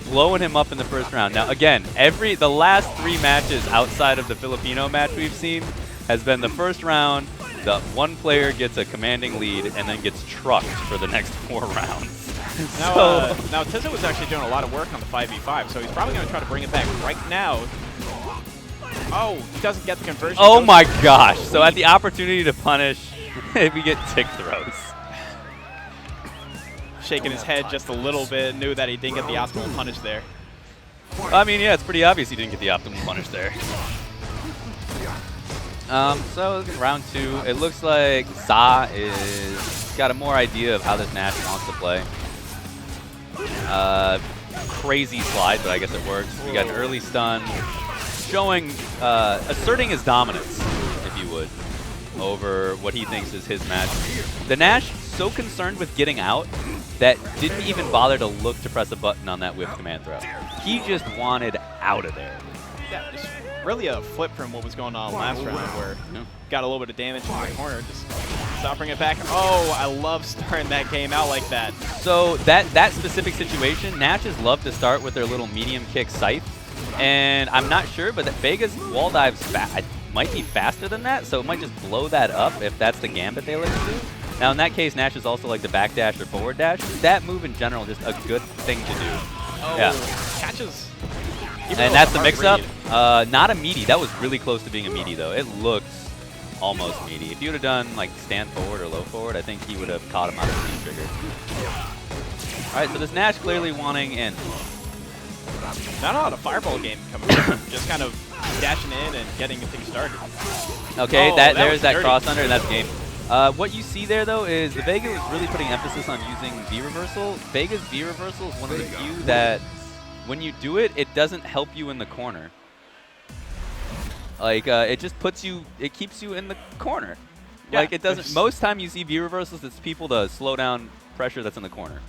blowing him up in the first round. Now again, the last 3 matches outside of the Filipino match we've seen has been the first round, the one player gets a commanding lead and then gets trucked for the next 4 rounds. Now Tiza was actually doing a lot of work on the 5v5, so he's probably going to try to bring it back right now. Oh, he doesn't get the conversion. Oh my gosh. So at the opportunity to punish, we get tick throws. Shaking his head just a little bit, knew that he didn't get the optimal punish there. I mean, yeah, it's pretty obvious he didn't get the optimal punish there. So round 2, it looks like Za is got a more idea of how this Nash wants to play. Crazy slide, but I guess it works. We got an early stun, showing, asserting his dominance, if you would, over what he thinks is his match. The Nash so concerned with getting out that didn't even bother to look to press a button on that whip command throw. He just wanted out of there. Yeah, just really a flip from what was going on last round, where got a little bit of damage in the corner, just stop bringing it back. Oh, I love starting that game out like that. So that specific situation, Nashes love to start with their little medium kick scythe, and I'm not sure, but that Vega's wall dive's might be faster than that, so it might just blow that up if that's the gambit they like to do. Now in that case, Nash is also like the back dash or forward dash. That move in general is just a good thing to do. Oh, yeah. Catches. And that's the mix-up. Not a meaty. That was really close to being a meaty, though. It looks almost meaty. If you would have done like stand forward or low forward, I think he would have caught him out of the trigger. All right, so this Nash clearly wanting in. Not a lot of fireball game coming up. Just kind of dashing in and getting things started. Okay, Oh, there's that dirty. cross under, and that's game. What you see there, though, is the Vega was really putting emphasis on using V-reversal. Vega's V-reversal is one of the few that, when you do it, it doesn't help you in the corner. Like, it just puts you, it keeps you in the corner. Yeah, Like, it doesn't, most time you see V-reversals, it's people to slow down pressure that's in the corner.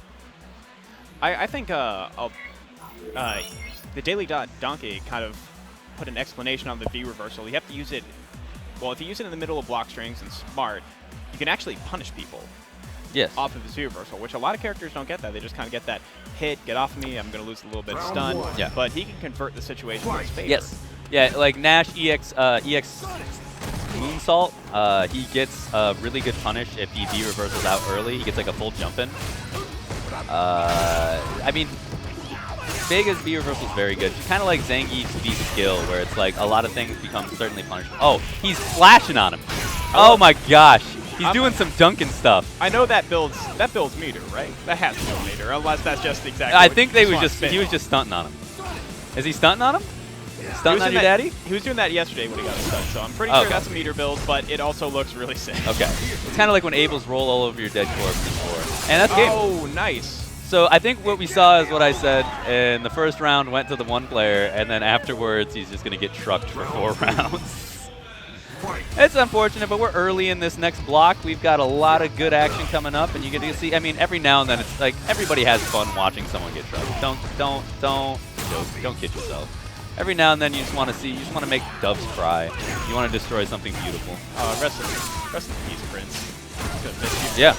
I think the Daily Donkey kind of put an explanation on the V reversal. You have to use it, well, if you use it in the middle of block strings and smart, you can actually punish people. Yes. off of his V reversal, which a lot of characters don't get that. They just kind of get that hit, get off of me, I'm going to lose a little bit of stun. Yeah. But he can convert the situation in his favor. Yes. Yeah, like Nash EX Moonsault, he gets a really good punish if he V reversals out early. He gets like a full jump in. I mean, Vega's V reversal is very good. She's kind of like Zangief's V skill, where it's like a lot of things become certainly punishable. Oh, he's flashing on him. Oh my gosh. He's doing some Duncan stuff. I know that builds meter, right? That has to build meter, unless that's just exactly. I what think they Swan was just spit he was on. just stunting on him. Is he stunting on him? He was Stunting on in your that- daddy? He was doing that yesterday when he got a stun, so I'm pretty Okay. sure that's a meter build, but it also looks really sick. Okay. It's kind of like when Abel's roll all over your dead corpse in 4. And that's game. Oh, nice. So I think what we saw is what I said in the first round went to the one player, and then afterwards he's just going to get trucked for 4 rounds. It's unfortunate, but we're early in this next block. We've got a lot of good action coming up, and you get to see. I mean, every now and then it's like everybody has fun watching someone get trucked. Don't kid yourself. Every now and then you just want to see, you just want to make doves cry. You want to destroy something beautiful. Rest in peace, Prince. Could've missed you. Yeah.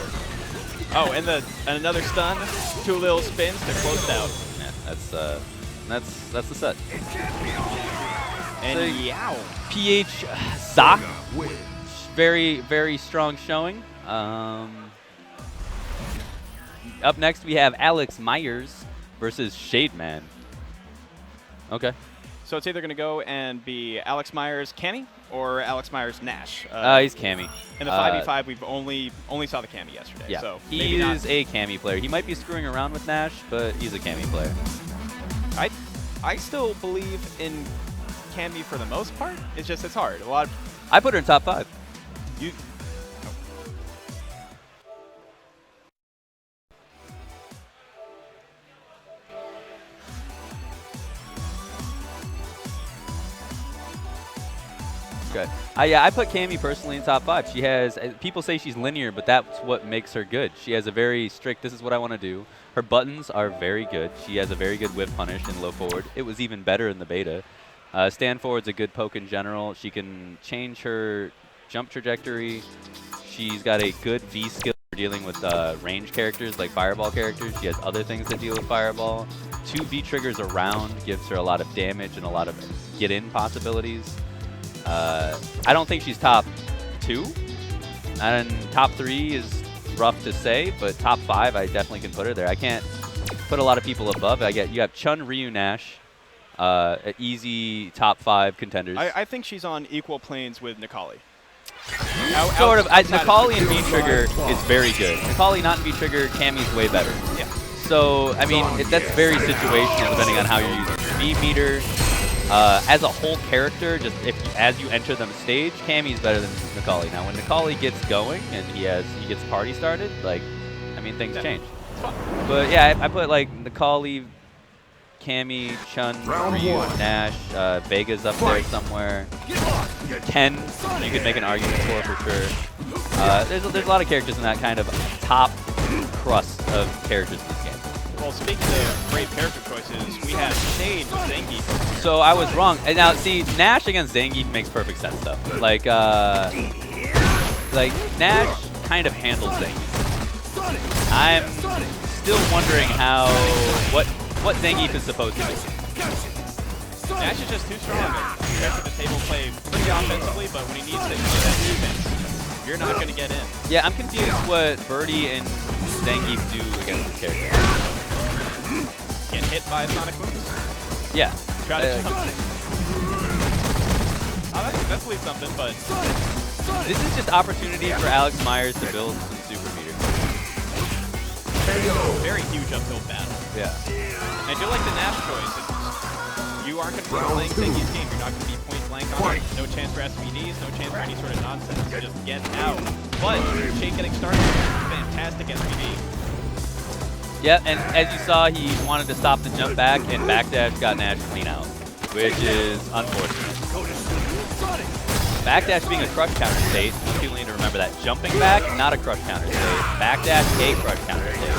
Oh, and another stun, 2 little spins to close it out. Yeah, that's the set. And So- yow. PH Zak, very, very strong showing. Up next we have Alex Myers versus Shademan. Okay. So it's either going to go and be Alex Myers Cammy or Alex Myers Nash. He's Cammy. In the 5v5, we've only saw the Cammy yesterday. Yeah, So he maybe is not. a Cammy player. He might be screwing around with Nash, but he's a Cammy player. I still believe in Cammy for the most part. It's just it's hard. A lot of I put her in top 5. you. Okay. Yeah, I put Cammy personally in top 5. She has, people say she's linear, but that's what makes her good. She has a very strict, this is what I want to do. Her buttons are very good. She has a very good whip punish and low forward. It was even better in the beta. Stand forward's a good poke in general. She can change her jump trajectory. She's got a good V skill for dealing with range characters like fireball characters. She has other things that deal with fireball. 2 V triggers around gives her a lot of damage and a lot of get-in possibilities. I don't think she's top 2, and top 3 is rough to say, but top 5 I definitely can put her there. I can't put a lot of people above. You have Chun, Ryu, Nash, easy top 5 contenders. I think she's on equal planes with Nikali. Sort of. Nikali and V-Trigger is very good. Nikali not in V-Trigger, Cammy's way better. Yeah. So, I mean, that's very situational depending on how you're using your V-meter. As a whole character, just as you enter the stage, Cammy's better than Nikali. Now, when Nikali gets going and he gets party started, like, I mean, things change. But yeah, I put like Nikali, Cammy, Chun, Ryu, Nash, Vega's up there somewhere. Ken, you could make an argument for sure. There's a lot of characters in that kind of top crust of characters in this game. Well, speaking of great character choices, we have Shade with Zangief. So I was wrong. And now, see, Nash against Zangief makes perfect sense, though. Like Nash kind of handles Zangief. I'm still wondering what Zangief is supposed to do. Nash is just too strong. Rest of the table play pretty offensively, but when he needs to play that defense, you're not going to get in. Yeah, I'm confused what Birdie and Zangief do against this character. Get hit by Sonic moves. Yeah. Try to jump. Oh, that's at least something, but This is just opportunity for Alex Myers to build some super meters. very huge uphill battle. Yeah. And I do like the Nash choice. You aren't going to be playing Zangief's game. You're not going to be point blank on it. No chance for SVDs, no chance for any sort of nonsense. Just get out. But Shade getting started, fantastic SVD. Yeah, and as you saw, he wanted to stop the jump back, and backdash got Nash clean out, which is unfortunate. Backdash being a crush counter state, people need to remember that. Jumping back, not a crush counter state. Backdash, a crush counter state.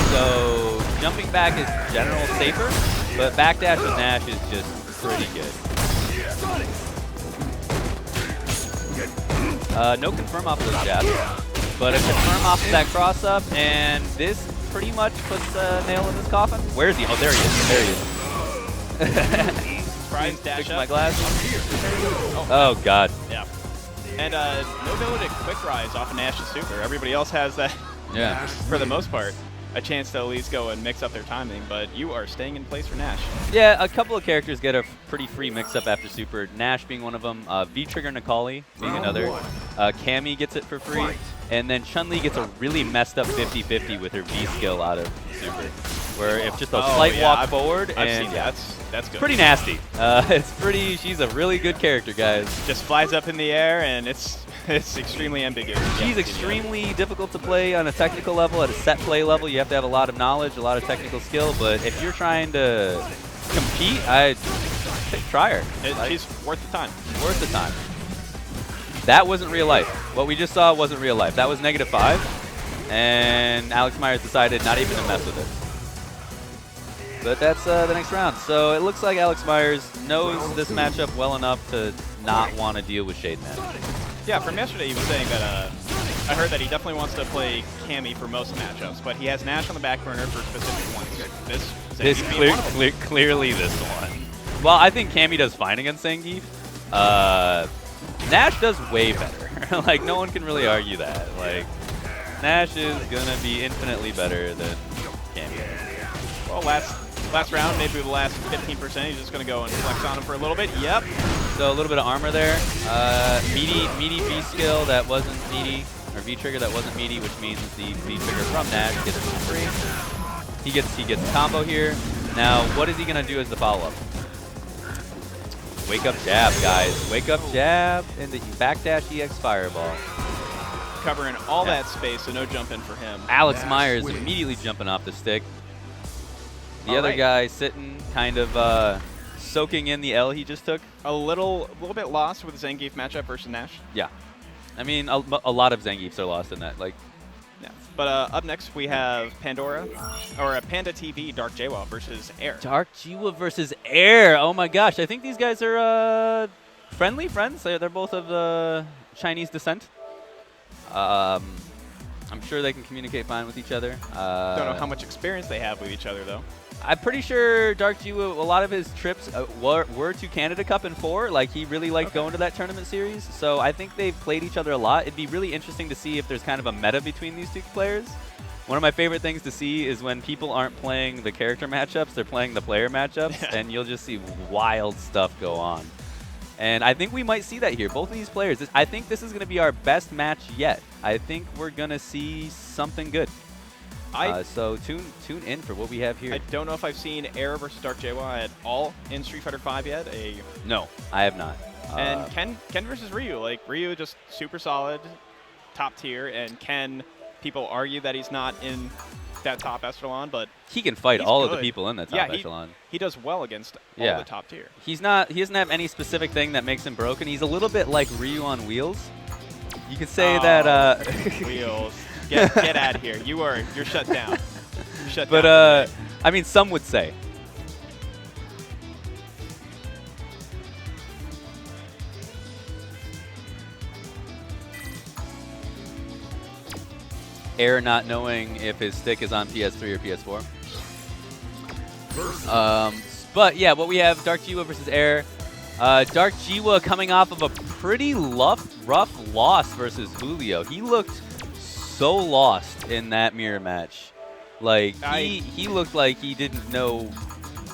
So jumping back is general safer, but backdash with Nash is just pretty good. No confirm off of those jabs. But a confirm off of that cross up, and this pretty much puts a nail in his coffin. Where is he? Oh, there he is. There he is. Surprise dash Fix up. my glass. Oh, God. Yeah. And no ability to quick rise off of Nash's super. Everybody else has that, Yeah. for the most part, a chance to at least go and mix up their timing, but you are staying in place for Nash. Yeah, a couple of characters get a pretty free mix-up after Super. Nash being one of them, V-Trigger Necalli being another. Cammy gets it for free. And then Chun-Li gets a really messed up 50-50 with her V-skill out of Super. Where if just a slight walk forward, I've and seen that. That's good. pretty nasty. She's a really good character, guys. Just flies up in the air, and it's extremely ambiguous. She's extremely difficult to play on a technical level. At a set play level, you have to have a lot of knowledge, a lot of technical skill. But if you're trying to compete, I'd try her. She's worth the time. Worth the time. That wasn't real life. What we just saw wasn't real life. That was -5, and Alex Myers decided not even to mess with it. But that's the next round. So it looks like Alex Myers knows this matchup well enough to not want to deal with Shade Man. Yeah, from yesterday he was saying that I heard that he definitely wants to play Cammy for most matchups, but he has Nash on the back burner for specific ones. This Clearly this one. Well, I think Cammy does fine against Zangief. Nash does way better. Like, no one can really argue that. Like, Nash is going to be infinitely better than Cammy. Well, last round, maybe the last 15%, he's just going to go and flex on him for a little bit. Yep. So a little bit of armor there. Meaty V skill that wasn't meaty, or V trigger that wasn't meaty, which means the V trigger from Nash gets it for free. He gets a combo here. Now, what is he going to do as the follow-up? Wake up jab, guys. Wake up jab into backdash EX fireball. Covering all that space, so no jump in for him. Alex Myers immediately jumping off the stick. The other guy sitting, kind of soaking in the L he just took. A little bit lost with the Zangief matchup versus Nash. Yeah. I mean, a lot of Zangiefs are lost in that. Like, yeah. But up next we have Pandora, or Panda TV Dark Jwa versus Air. Dark Jwa versus Air. Oh my gosh, I think these guys are friendly friends. They're both of Chinese descent. I'm sure they can communicate fine with each other. Don't know how much experience they have with each other though. I'm pretty sure Dark Jwa, a lot of his trips were to Canada Cup in 4. Like, he really liked going to that tournament series. So I think they've played each other a lot. It'd be really interesting to see if there's kind of a meta between these two players. One of my favorite things to see is when people aren't playing the character matchups, they're playing the player matchups, and you'll just see wild stuff go on. And I think we might see that here. Both of these players, I think this is going to be our best match yet. I think we're going to see something good. So tune in for what we have here. I don't know if I've seen Air versus Dark Jwa at all in Street Fighter V yet. No, I have not. And Ken versus Ryu. Like, Ryu just super solid, top tier, and Ken, people argue that he's not in that top echelon, but he can fight all of the people in that top echelon. He does well against all the top tier. He doesn't have any specific thing that makes him broken. He's a little bit like Ryu on wheels. You could say that wheels. Get out of here. You're shut down. You're shut down. But I mean, some would say. Air not knowing if his stick is on PS3 or PS4. But yeah, what we have, Dark Jwa versus Air. Dark Jwa coming off of a pretty rough loss versus Julio. He looked so lost in that mirror match. Like, he looked like he didn't know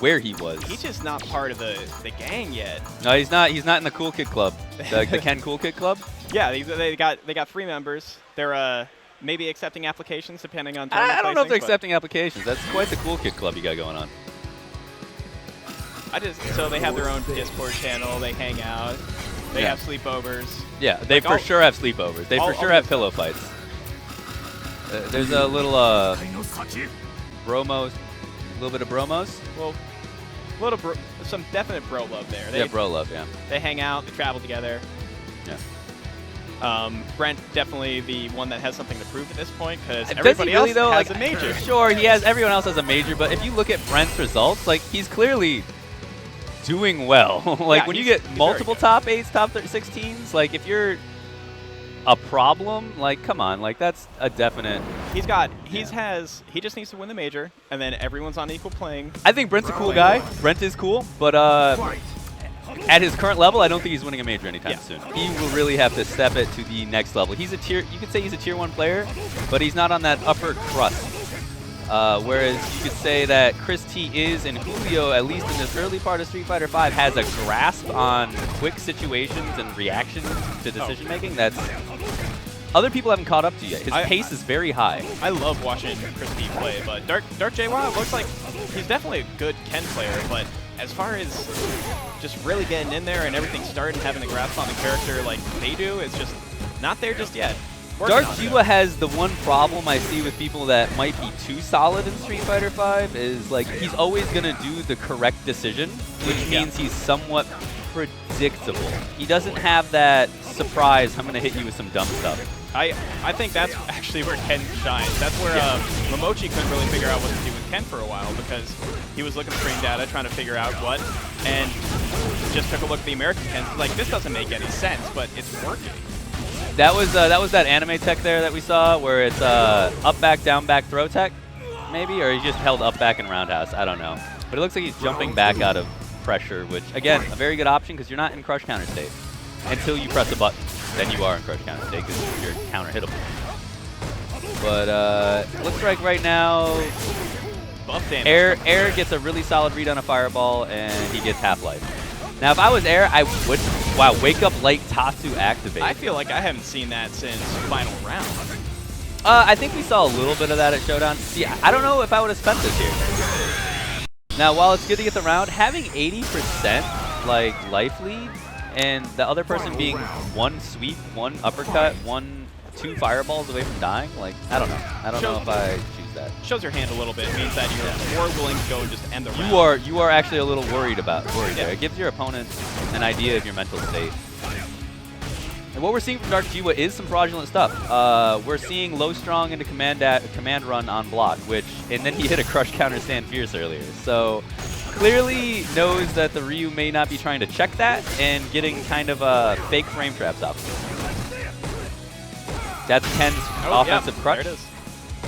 where he was. He's just not part of the gang yet. No, he's not. He's not in the Cool Kid Club. The Ken Cool Kid Club? Yeah, they got 3 members. They're maybe accepting applications depending on I don't know if they're accepting applications. That's quite the Cool Kid Club you got going on. So they have their own Discord channel. They hang out. They have sleepovers. Yeah, they for sure have sleepovers. They for sure have pillow fights. There's a little bromos, a little bit of bromos. Well, some definite bro love there. Yeah, bro love, yeah. They hang out, they travel together. Yeah. Brent definitely the one that has something to prove at this point because everybody else has a major. Sure, everyone else has a major, but if you look at Brent's results, like, he's clearly doing well. Like, when you get multiple top 8s, top 16s, like, if you're a problem. Like, come on, like that's a definite. He just needs to win the major, and then everyone's on equal playing. I think Brent's a cool guy. Brent is cool, but Fight. at his current level, I don't think he's winning a major anytime Yeah. soon. He will really have to step it to the next level. He's a tier. You could say he's a tier 1 player, but he's not on that upper crust. Whereas you could say that Chris T is, and Julio, at least in this early part of Street Fighter V, has a grasp on quick situations and reactions to decision making that's other people haven't caught up to yet. His pace is very high. I love watching Chris T play, but Dark J-Wa looks like he's definitely a good Ken player, but as far as just really getting in there and everything starting, having the grasp on the character like they do, it's just not there just yet. Dark J-Wa has the one problem I see with people that might be too solid in Street Fighter V is like he's always going to do the correct decision, which means he's somewhat predictable. He doesn't have that surprise, I'm going to hit you with some dumb stuff. I think that's actually where Ken shines. That's where Momochi couldn't really figure out what to do with Ken for a while because he was looking at screen data, trying to figure out what, and just took a look at the American Ken. Like, this doesn't make any sense, but it's working. That was that anime tech there that we saw where it's up back, down back, throw tech, maybe, or he just held up back and roundhouse. I don't know, but it looks like he's jumping back out of pressure, which again a very good option because you're not in crush counter state until you press a button. Then you are in crush counter state because you're counter hittable. But looks like right now Air gets a really solid read on a fireball and he gets half-life. Now if I was Air, I would wake up like Tatsu activate. I feel like I haven't seen that since final round. I think we saw a little bit of that at Showdown. See, I don't know if I would have spent this here. Now while it's good to get the round, having 80% like life lead and the other person being one sweep, one uppercut, two fireballs away from dying, like, I don't know. I don't know if I choose that. Shows your hand a little bit. It means that you're more willing to go and just end the round. You are actually a little worried there. It gives your opponent an idea of your mental state. And what we're seeing from Dark J-Wa is some fraudulent stuff. We're seeing low strong into command run on block, and then he hit a crush counter stand fierce earlier. So clearly knows that the Ryu may not be trying to check that and getting kind of fake frame traps off. That's Ken's offensive crutch. There it is.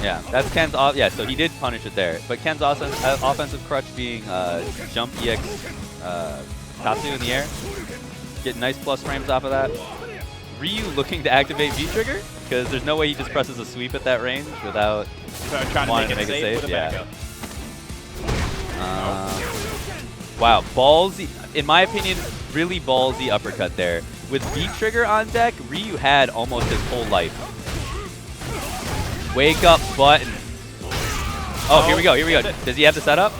Yeah, that's Ken's so he did punish it there. But Ken's offensive crutch being jump EX Tatsu in the air. Getting nice plus frames off of that. Ryu looking to activate V-trigger because there's no way he just presses a sweep at that range without trying to make it safe. With a backup. Wow, ballsy, in my opinion, really ballsy uppercut there. With V-trigger on deck, Ryu had almost his whole life. Wake up button. Oh, here we go. Does he have the setup?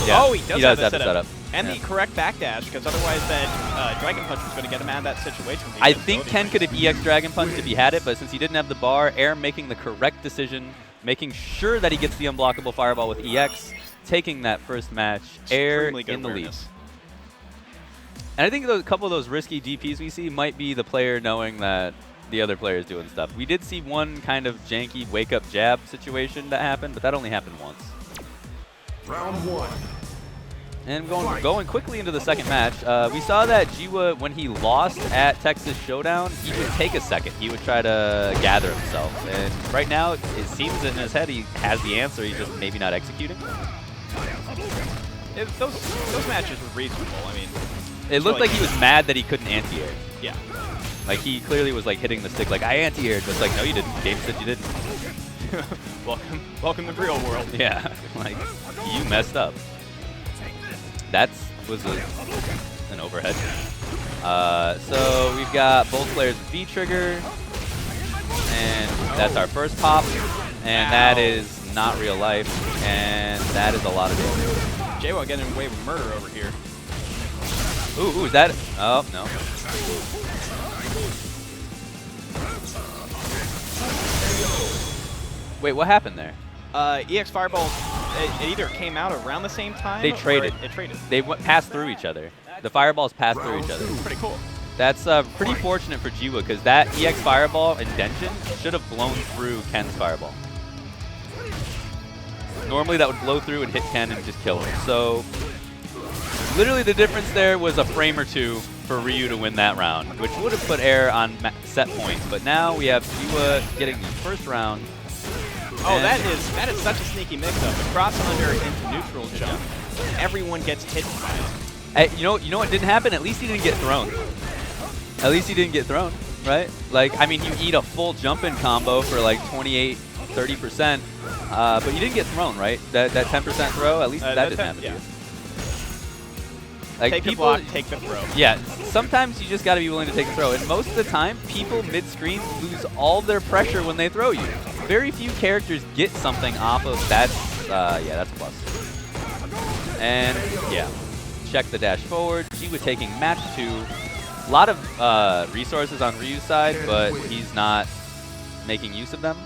Yeah, he does have the setup. And the correct backdash, because otherwise that Dragon Punch was going to get him out of that situation. I think Ken could have EX Dragon Punched if he had it, but since he didn't have the bar, Air making the correct decision, making sure that he gets the unblockable fireball with EX, taking that first match, Air in the lead. And I think a couple of those risky DPs we see might be the player knowing that the other player is doing stuff. We did see one kind of janky wake-up jab situation that happened, but that only happened once. Round 1. And going quickly into the second match, we saw that J-Wa, when he lost at Texas Showdown, he would take a second. He would try to gather himself. And right now, it seems that in his head he has the answer, he's just maybe not executing. Those matches were reasonable. I mean, it looked like he was mad that he couldn't anti-air. Yeah. Like, he clearly was, like, hitting the stick like, I anti-aired, but it's like, no, you didn't. Game said you didn't. Welcome to the real world. Yeah, like, you messed up. That was an overhead. So we've got both players with V-trigger, and that's our first pop, and that is not real life, and that is a lot of damage. J-Wa getting away with murder over here. Ooh, is that? Oh, no. Wait, what happened there? EX Fireball, it either came out around the same time. They traded. It traded. They passed through each other. The fireballs passed through each other. Pretty cool. That's pretty fortunate for J-Wa because that EX Fireball and Denshin should have blown through Ken's Fireball. Normally that would blow through and hit Ken and just kill him. So literally the difference there was a frame or two for Ryu to win that round, which would have put Air on set points. But now we have Jiwa getting the first round. Oh, that is such a sneaky mix-up. The cross under into neutral jump. Everyone gets hit by it. You know what didn't happen? At least he didn't get thrown. At least he didn't get thrown, right? Like, I mean, you eat a full jump-in combo for like 28, 30%, but you didn't get thrown, right? That 10% throw, at least that didn't happen to you. Like, Take the block, take the throw. Yeah, sometimes you just got to be willing to take the throw. And most of the time, people mid-screen lose all their pressure when they throw you. Very few characters get something off of that. Yeah, that's a plus. And, yeah, check the dash forward. Jiwa taking match 2. A lot of resources on Ryu's side, but he's not making use of them,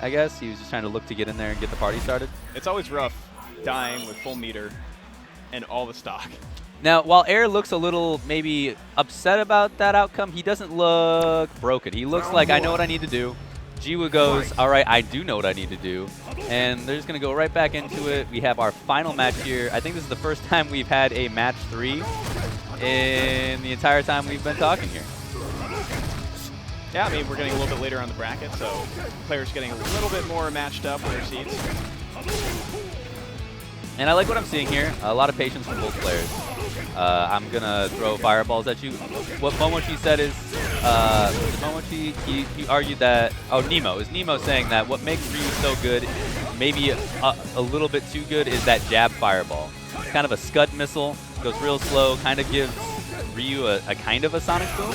I guess. He was just trying to look to get in there and get the party started. It's always rough dying with full meter and all the stock. Now, while Air looks a little maybe upset about that outcome, he doesn't look broken. He looks like, I know what I need to do. Jiwa goes, all right, I do know what I need to do. And they're just going to go right back into it. We have our final match here. I think this is the first time we've had a match 3 in the entire time we've been talking here. Yeah, I mean, we're getting a little bit later on the bracket, so players getting a little bit more matched up with their seats. And I like what I'm seeing here. A lot of patience from both players. I'm going to throw fireballs at you. What Momochi said is, Momochi, he argued that, oh, Nemo. Is Nemo saying that what makes Ryu so good, maybe a little bit too good, is that jab fireball. It's kind of a Scud missile, goes real slow, kind of gives Ryu a kind of a sonic boom,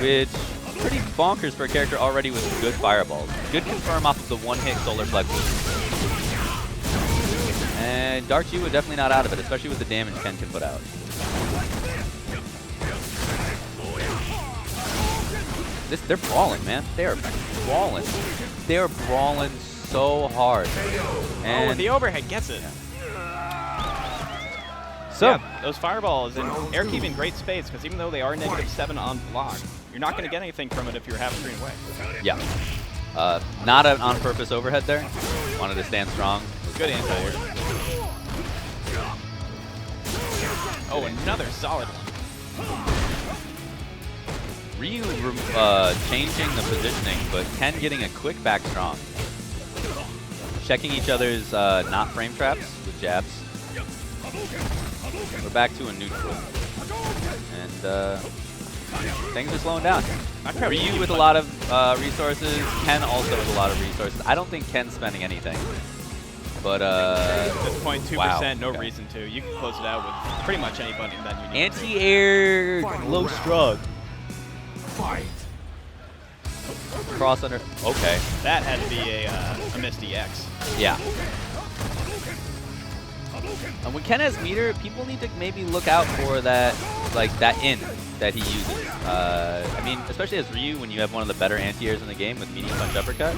which is pretty bonkers for a character already with good fireballs. Good confirm off of the one-hit solar plexus. And Dark Jiwa definitely not out of it, especially with the damage Ken can put out. They're brawling, man. They are brawling. They are brawling so hard. And oh, the overhead gets it. So, yeah, those fireballs, and Air keeping great space, because even though they are -7 on block, you're not going to get anything from it if you're half screen away. yeah. Not an on-purpose overhead there. Wanted to stand strong. Good anti-air. Oh, another solid one. Ryu changing the positioning, but Ken getting a quick back strong. Checking each other's not frame traps with jabs. We're back to a neutral. And things are slowing down. Ryu with a lot of resources, Ken also with a lot of resources. I don't think Ken's spending anything. But, at this point, 2%, wow. no reason to. You can close it out with pretty much anybody that you need. Anti-air, low strug. Cross under, okay. That had to be a Misty X. Yeah. And when Ken has meter, people need to maybe look out for that, like that in that he uses. I mean, especially as Ryu, when you have one of the better anti-airs in the game with medium punch uppercut,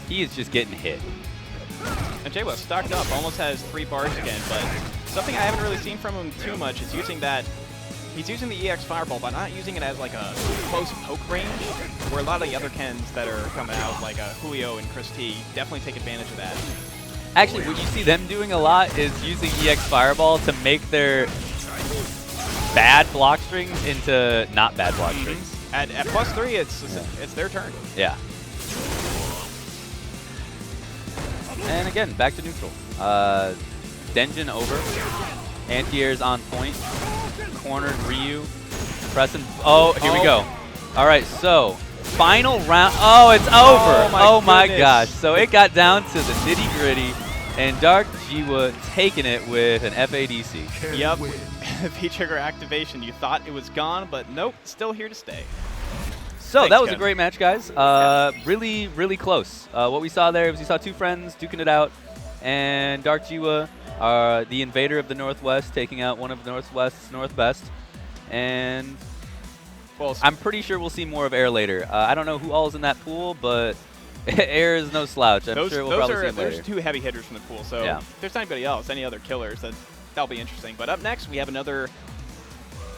he is just getting hit. And J-West stocked up, almost has 3 bars again, but something I haven't really seen from him too much is using that. He's using the EX Fireball, but not using it as like a close poke range, where a lot of the other Kens that are coming out, like Julio and Chris T, definitely take advantage of that. Actually, what you see them doing a lot is using EX Fireball to make their bad block strings into not bad block strings. At +3, it's their turn. Yeah. And again, back to neutral. Denjin over. Anti-air's on point. Cornered Ryu. Pressing. Oh, here we go. All right, so final round. Oh, it's over. Oh my gosh. So it got down to the nitty gritty, and Dark Jiwa taking it with an FADC. Yep. V-trigger activation. You thought it was gone, but nope, still here to stay. So Thanks, that was Ken. a great match, guys. Really, really close. What we saw there was we saw 2 friends duking it out, and Dark Jiwa, the invader of the Northwest, taking out one of Northwest's Northbest. And Well, I'm pretty sure we'll see more of Air later. I don't know who all is in that pool, but Air is no slouch. I'm sure we'll probably see him later. There's 2 heavy hitters from the pool, so Yeah. if there's anybody else, any other killers, that'll be interesting. But up next, we have another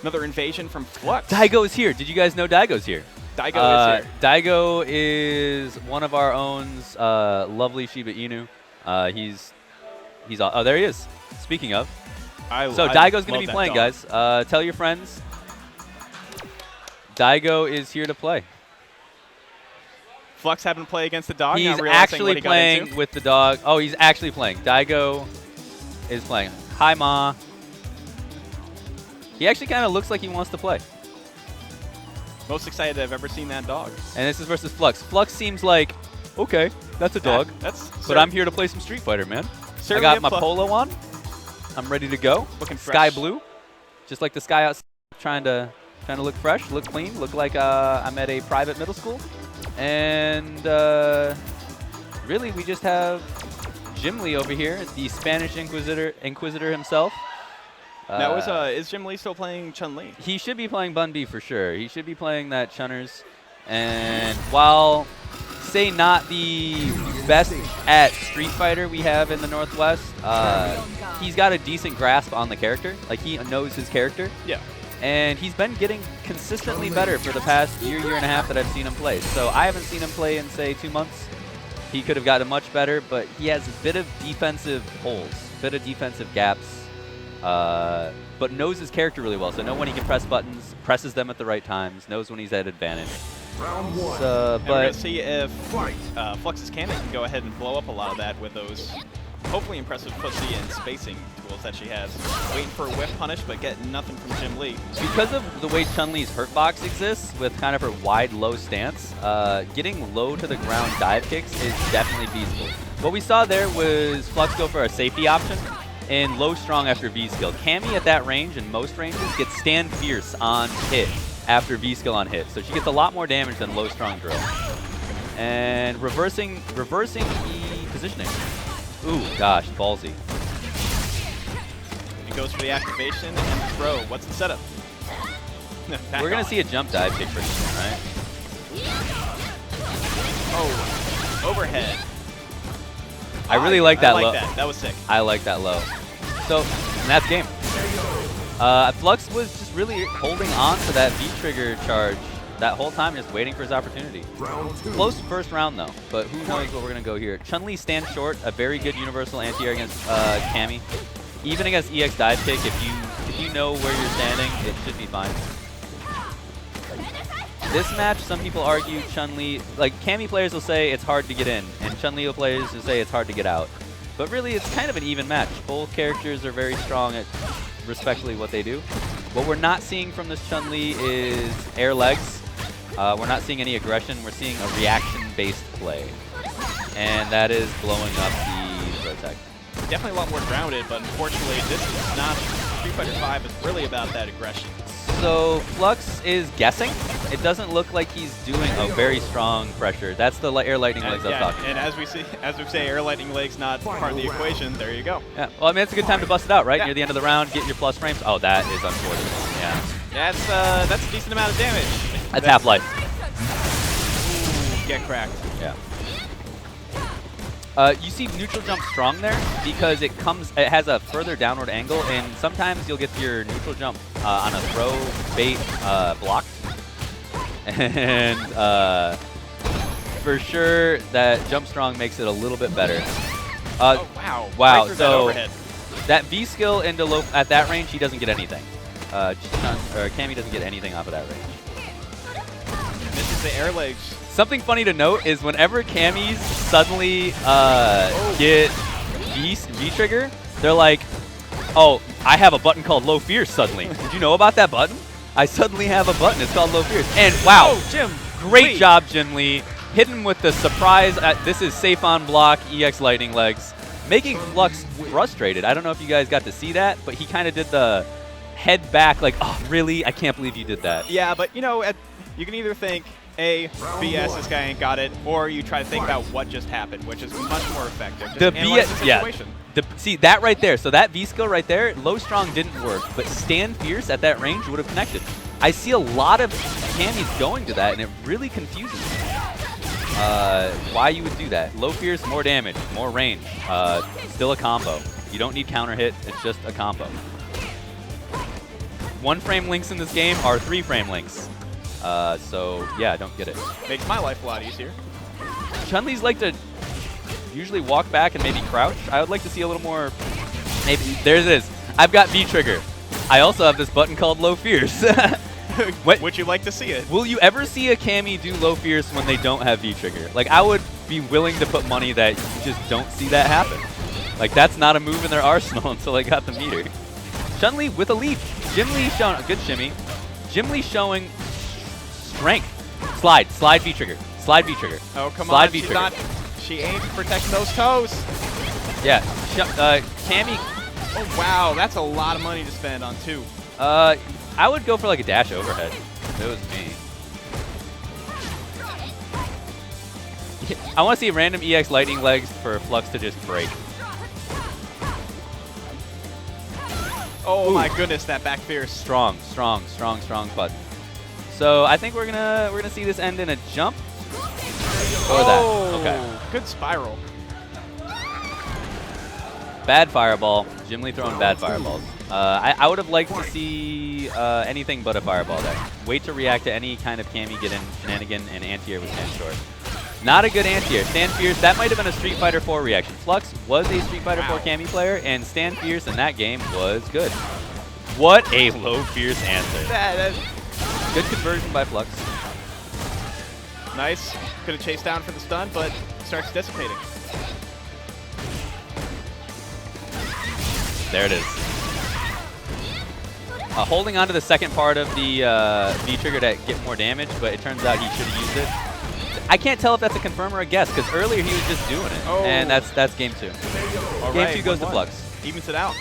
invasion from Flux. Daigo's here. Did you guys know Daigo's here? Daigo is here. Daigo is one of our own's lovely Shiba Inu. He's oh, there he is. Speaking of, So Daigo's going to be playing, guys. Tell your friends. Daigo is here to play. Flux having to play against the dog. He's not realizing actually what he got playing into. with the dog. Oh, he's actually playing. Daigo is playing. Hi, Ma. He actually kind of looks like he wants to play. Most excited I've ever seen that dog. And this is versus Flux. Flux seems like, okay, that's a dog. But I'm here to play some Street Fighter, man. I got my polo on. I'm ready to go. Looking Sky fresh. blue. Just like the sky outside. Trying to look fresh, look clean, look like I'm at a private middle school. And really, we just have Jim Lee over here, the Spanish Inquisitor himself. Now, is Jim Lee still playing Chun-Li? He should be playing Bun B for sure. He should be playing that Chunners. And while, say, not the best at Street Fighter we have in the Northwest, he's got a decent grasp on the character. Like, he knows his character. Yeah. And he's been getting consistently better for the past year and a half that I've seen him play. So I haven't seen him play in, say, 2 months. He could have gotten much better, but he has a bit of defensive holes, a bit of defensive gaps, but knows his character really well. So know when he can press buttons, presses them at the right times, knows when he's at advantage. Round 1. And we're going But to see if Flux's Cannon can go ahead and blow up a lot of that with those hopefully impressive pussy and spacing tools that she has. Waiting for a whip punish, but getting nothing from Jim Lee. because of the way Chun-Li's hurt box exists, with kind of her wide, low stance, getting low to the ground dive kicks is definitely feasible. What we saw there was Flux go for a safety option in low strong after V-skill. Cammy at that range, in most ranges, gets stand fierce on hit after V-skill on hit. So she gets a lot more damage than low strong drill. And reversing the positioning. Ooh, gosh, ballsy. He goes for the activation and the throw. What's the setup? We're going to see a jump dive kick pretty soon, right? Oh, overhead. I really like that I low. like that. That was sick. I like that low. So, and that's game. Flux was just really holding on to that V-trigger charge that whole time, just waiting for his opportunity. Round 2. Close first round, though, but who knows what we're going to go here. Chun-Li stands short, a very good universal anti-air against Cammy. Even against EX dive kick, if you know where you're standing, it should be fine. This match, some people argue Chun-Li, like Cammy players will say it's hard to get in, and Chun-Li players will say it's hard to get out. But really, it's kind of an even match. Both characters are very strong at respectfully what they do. What we're not seeing from this Chun-Li is air legs. We're not seeing any aggression. We're seeing a reaction-based play. And that is blowing up the throw tech. Definitely a lot more grounded, but unfortunately, this is not Street Fighter V. It's really about that aggression. So Flux is guessing. It doesn't look like he's doing a very strong pressure. That's the air lightning legs I was talking about. And as we say, air lightning legs not part of the equation. There you go. Yeah. Well, I mean, it's a good time to bust it out, right? Yeah. Near the end of the round, get your plus frames. Oh, that is unfortunate. Yeah. That's a decent amount of damage. That's Half-Life. Get cracked. Yeah. You see neutral jump strong there because it has a further downward angle, and sometimes you'll get your neutral jump on a throw bait blocked. And for sure, that jump strong makes it a little bit better. Oh, wow. Wow, Right through that so overhead. that V skill into low at that range, he doesn't get anything. Cammy doesn't get anything off of that range. This is the air legs. Something funny to note is whenever Cammys suddenly get V-trigger, they're like, oh, I have a button called Low Fierce suddenly. Did you know about that button? I suddenly have a button. It's called Low Fierce. And wow, Oh, Jim. great job, Jin Lee. Hitting with the surprise. This is safe on block, EX lightning legs. Making Flux frustrated. I don't know if you guys got to see that, but he kind of did the head back like, oh, really? I can't believe you did that. Yeah, but you know, you can either think, A, BS, this guy ain't got it, or you try to think about what just happened, which is much more effective. Just The analyze BS, the yeah. situation. See, that right there. So that V-skill right there, low strong didn't work, but stand fierce at that range would have connected. I see a lot of Cammys going to that, and it really confuses me. Why you would do that. Low fierce, more damage, more range. Still a combo. You don't need counter hit, it's just a combo. 1-frame links in this game are 3-frame links. So, yeah, I don't get it. Makes my life a lot easier. Chun-Li's like to usually walk back and maybe crouch. I would like to see a little more, maybe, there it is. I've got V-Trigger. I also have this button called Low Fierce. What? Would you like to see it? Will you ever see a Cammy do Low Fierce when they don't have V-Trigger? Like, I would be willing to put money that you just don't see that happen. Like, that's not a move in their arsenal until they got the meter. Chun-Li with a lead. Jim Lee showing, good shimmy. Jim Lee showing strength. Slide V-Trigger. Slide V-Trigger. Oh, come Slide on. She's V-Trigger. not. She ain't protecting those toes. Yeah. Cammy, Oh, wow. That's a lot of money to spend on 2. I would go for like a dash overhead if it was me. I want to see random EX lightning legs for Flux to just break. Oh Ooh. my goodness, that back fierce. Strong putt. So I think we're gonna see this end in a jump. Or that. Okay. Good spiral. Bad fireball. Jim Lee throwing bad fireballs. I would have liked to see anything but a fireball there. Wait to react to any kind of Cammy get in shenanigan, and anti-air with stand short. Not a good anti-air. Stand Fierce, that might have been a Street Fighter 4 reaction. Flux was a Street Fighter 4 Cammy player, and Stand Fierce in that game was good. What a Low Fierce answer. Good conversion by Flux. Nice. Could have chased down for the stun, but starts dissipating. There it is. Holding on to the second part of the V-Trigger to get more damage, but it turns out he should have used it. I can't tell if that's a confirm or a guess, because earlier he was just doing it. Oh. And that's game 2. All Game right, 2 goes to 1-1. Flux. Evens it out.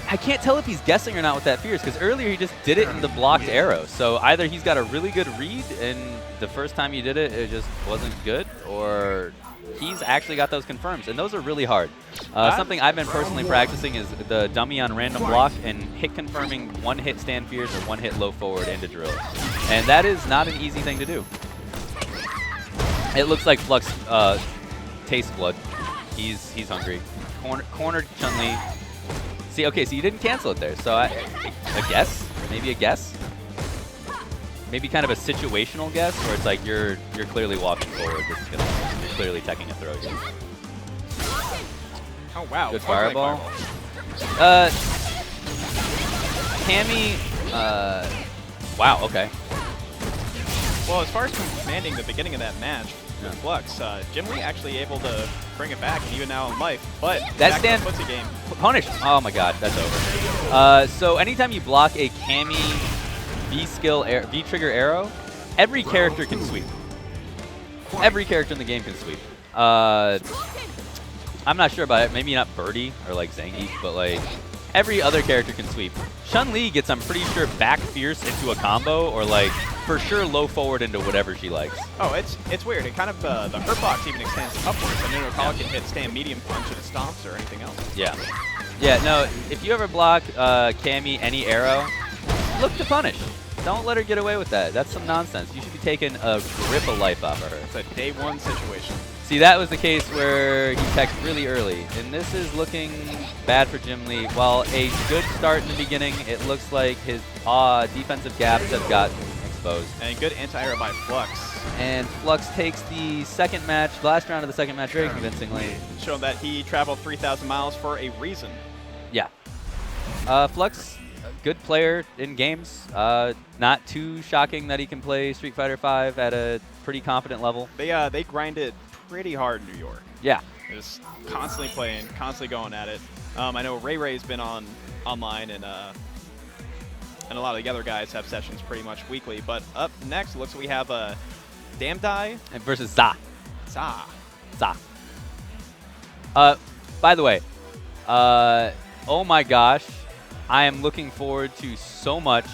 I can't tell if he's guessing or not with that Fierce, because earlier he just did it in the blocked arrow. So either he's got a really good read, and the first time he did it, it just wasn't good, or he's actually got those confirms, and those are really hard. Something I've been personally practicing is the dummy on random block and hit confirming one-hit stand fierce or one-hit low forward into drill. And that is not an easy thing to do. It looks like Flux tastes blood. He's hungry. Cornered Chun-Li. See, okay, so you didn't cancel it there. So a guess? Maybe a guess? Maybe kind of a situational guess where it's like you're clearly walking forward. This is gonna, you're clearly teching a throw here. Oh, wow. Good fireball. Cammy, wow, okay. Well, as far as commanding the beginning of that match with Flux, Jim Lee actually able to bring it back, and even now in life. But That back stand to the footsie game. Punish. Oh my god, that's over. So anytime you block a Cammy V-trigger arrow, every character can sweep. Every character in the game can sweep. I'm not sure about it. Maybe not Birdie or like Zangief, but like every other character can sweep. Chun-Li gets, I'm pretty sure, back fierce into a combo, or like for sure low forward into whatever she likes. Oh, it's weird. It kind of the hurt box even extends upwards, and then Okala can hit stand medium punch and it stomps or anything else. Yeah. Yeah, no, if you ever block Cammy any arrow, look to punish. Don't let her get away with that. That's some nonsense. You should be taking a grip of life off of her. It's a day 1 situation. See, that was the case where he teched really early, and this is looking bad for Jim Lee. While a good start in the beginning, it looks like his defensive gaps have gotten exposed. And good anti-air by Flux. And Flux takes the second match, last round of the second match, very convincingly. Showing that he traveled 3,000 miles for a reason. Yeah. Flux, good player in games. Not too shocking that he can play Street Fighter V at a pretty confident level. They grinded pretty hard in New York. Yeah. Just constantly playing, constantly going at it. I know Ray's been online, and a lot of the other guys have sessions pretty much weekly. But up next, looks like we have Damdai And versus Za. Za. Za. By the way, oh my gosh, I am looking forward to so much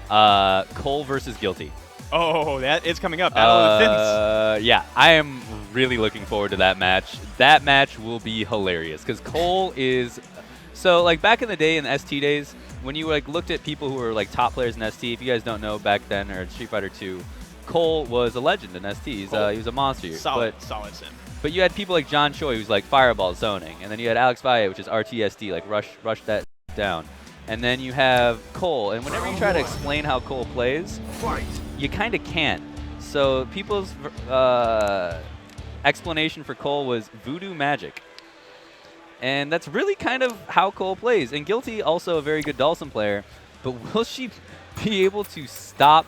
Cole versus Guilty. Oh, that is coming up. Battle of the Fins. Yeah, I am really looking forward to that match. That match will be hilarious because Cole is so like back in the day in the ST days when you like looked at people who were like top players in ST. If you guys don't know back then or Street Fighter 2, Cole was a legend in ST. He was a monster. Solid sim. But you had people like John Choi, who's like fireball zoning, and then you had Alex Valle, which is RTSD, like rush that down. And then you have Cole, and whenever you try to explain how Cole plays, you kind of can't. So people's explanation for Cole was voodoo magic. And that's really kind of how Cole plays. And Guilty, also a very good Dhalsim player. But will she be able to stop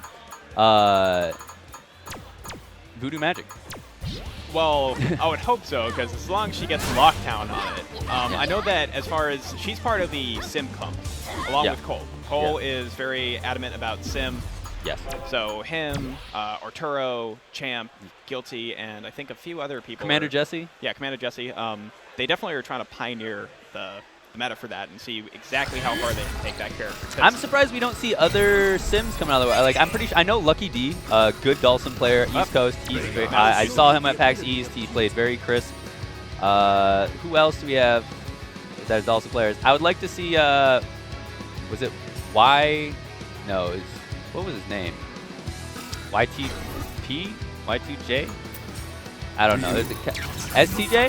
Voodoo Magic? Well, I would hope so, because as long as she gets Lockdown on it. I know that as far as she's part of the Sim clump, along with Cole. Cole is very adamant about Sim. Yes. So him, Arturo, Champ, Guilty, and I think a few other people. Commander Jesse? Yeah, Commander Jesse. They definitely are trying to pioneer the meta for that and see exactly how far they can take that character. I'm surprised we don't see other Sims coming out of the way. Like, I'm pretty sure, I know Lucky D, a good Dhalsim player, East Coast. I saw him at PAX East. He played very crisp. Who else do we have that is Dhalsim players? I would like to see, was it Y? No, what was his name? YTP? Y2J? I don't know. Is it STJ?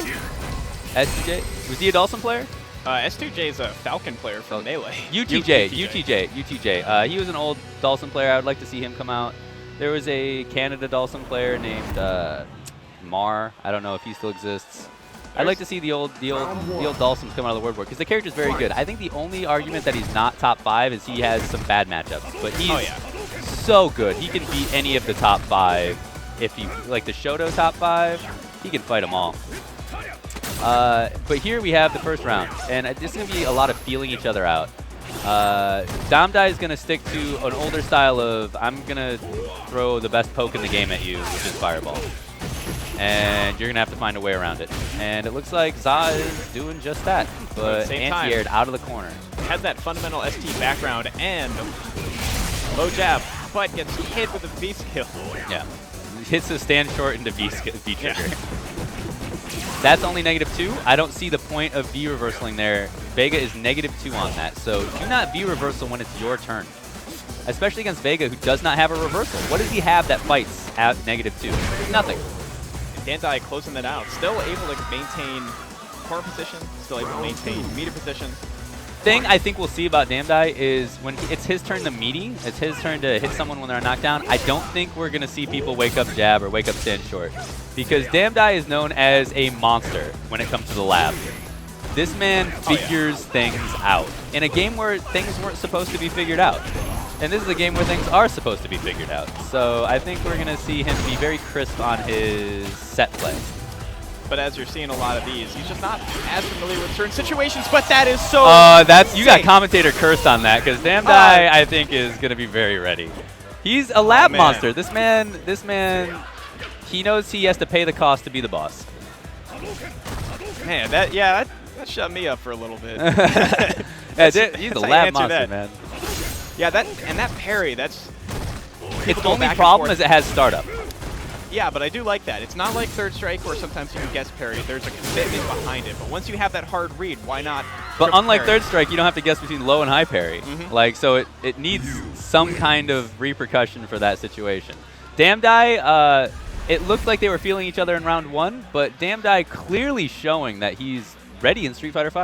STJ? Was he a Dhalsim player? S2J is a Falcon player from Melee. UTJ. He was an old Dhalsim player. I would like to see him come out. There was a Canada Dhalsim player named Mar. I don't know if he still exists. I'd like to see the old Dhalsims come out of the word board because the character's very good. I think the only argument that he's not top 5 is he has some bad matchups, but he's so good. He can beat any of the top 5. If he like the Shoto top 5, he can fight them all. But here we have the first round, and it's going to be a lot of feeling each other out. Damdai is going to stick to an older style of, I'm going to throw the best poke in the game at you, which is Fireball. And you're going to have to find a way around it. And it looks like Za is doing just that, but anti-aired out of the corner. Has that fundamental ST background and low jab, but gets hit with a V skill. Yeah. Hits the stand short into V trigger. That's only -2. I don't see the point of V reversaling there. Vega is -2 on that, so do not V reversal when it's your turn. Especially against Vega, who does not have a reversal. What does he have that fights at -2? Nothing. Damdai closing that out. Still able to maintain corner position, still able to maintain meter position. Thing I think we'll see about Damdai is when it's his turn to meaty, it's his turn to hit someone when they're knocked down, I don't think we're going to see people wake up jab or wake up stand short. Because Damdai is known as a monster when it comes to the lab. This man figures things out in a game where things weren't supposed to be figured out. And this is a game where things are supposed to be figured out. So I think we're going to see him be very crisp on his set play. But as you're seeing a lot of these, he's just not as familiar with certain situations, but that is so you got commentator cursed on that, because Damdai, I think, is going to be very ready. He's a lab monster. This man, he knows he has to pay the cost to be the boss. Man, that shut me up for a little bit. He's a lab monster, man. Yeah, that parry, that's... Its only problem is it has startup. Yeah, but I do like that. It's not like Third Strike where sometimes you can guess parry. There's a commitment behind it. But once you have that hard read, why not? But unlike Third Strike, you don't have to guess between low and high parry. Like, so it needs some kind of repercussion for that situation. Damdai, it looked like they were feeling each other in round 1, but Damdai clearly showing that he's ready in Street Fighter V.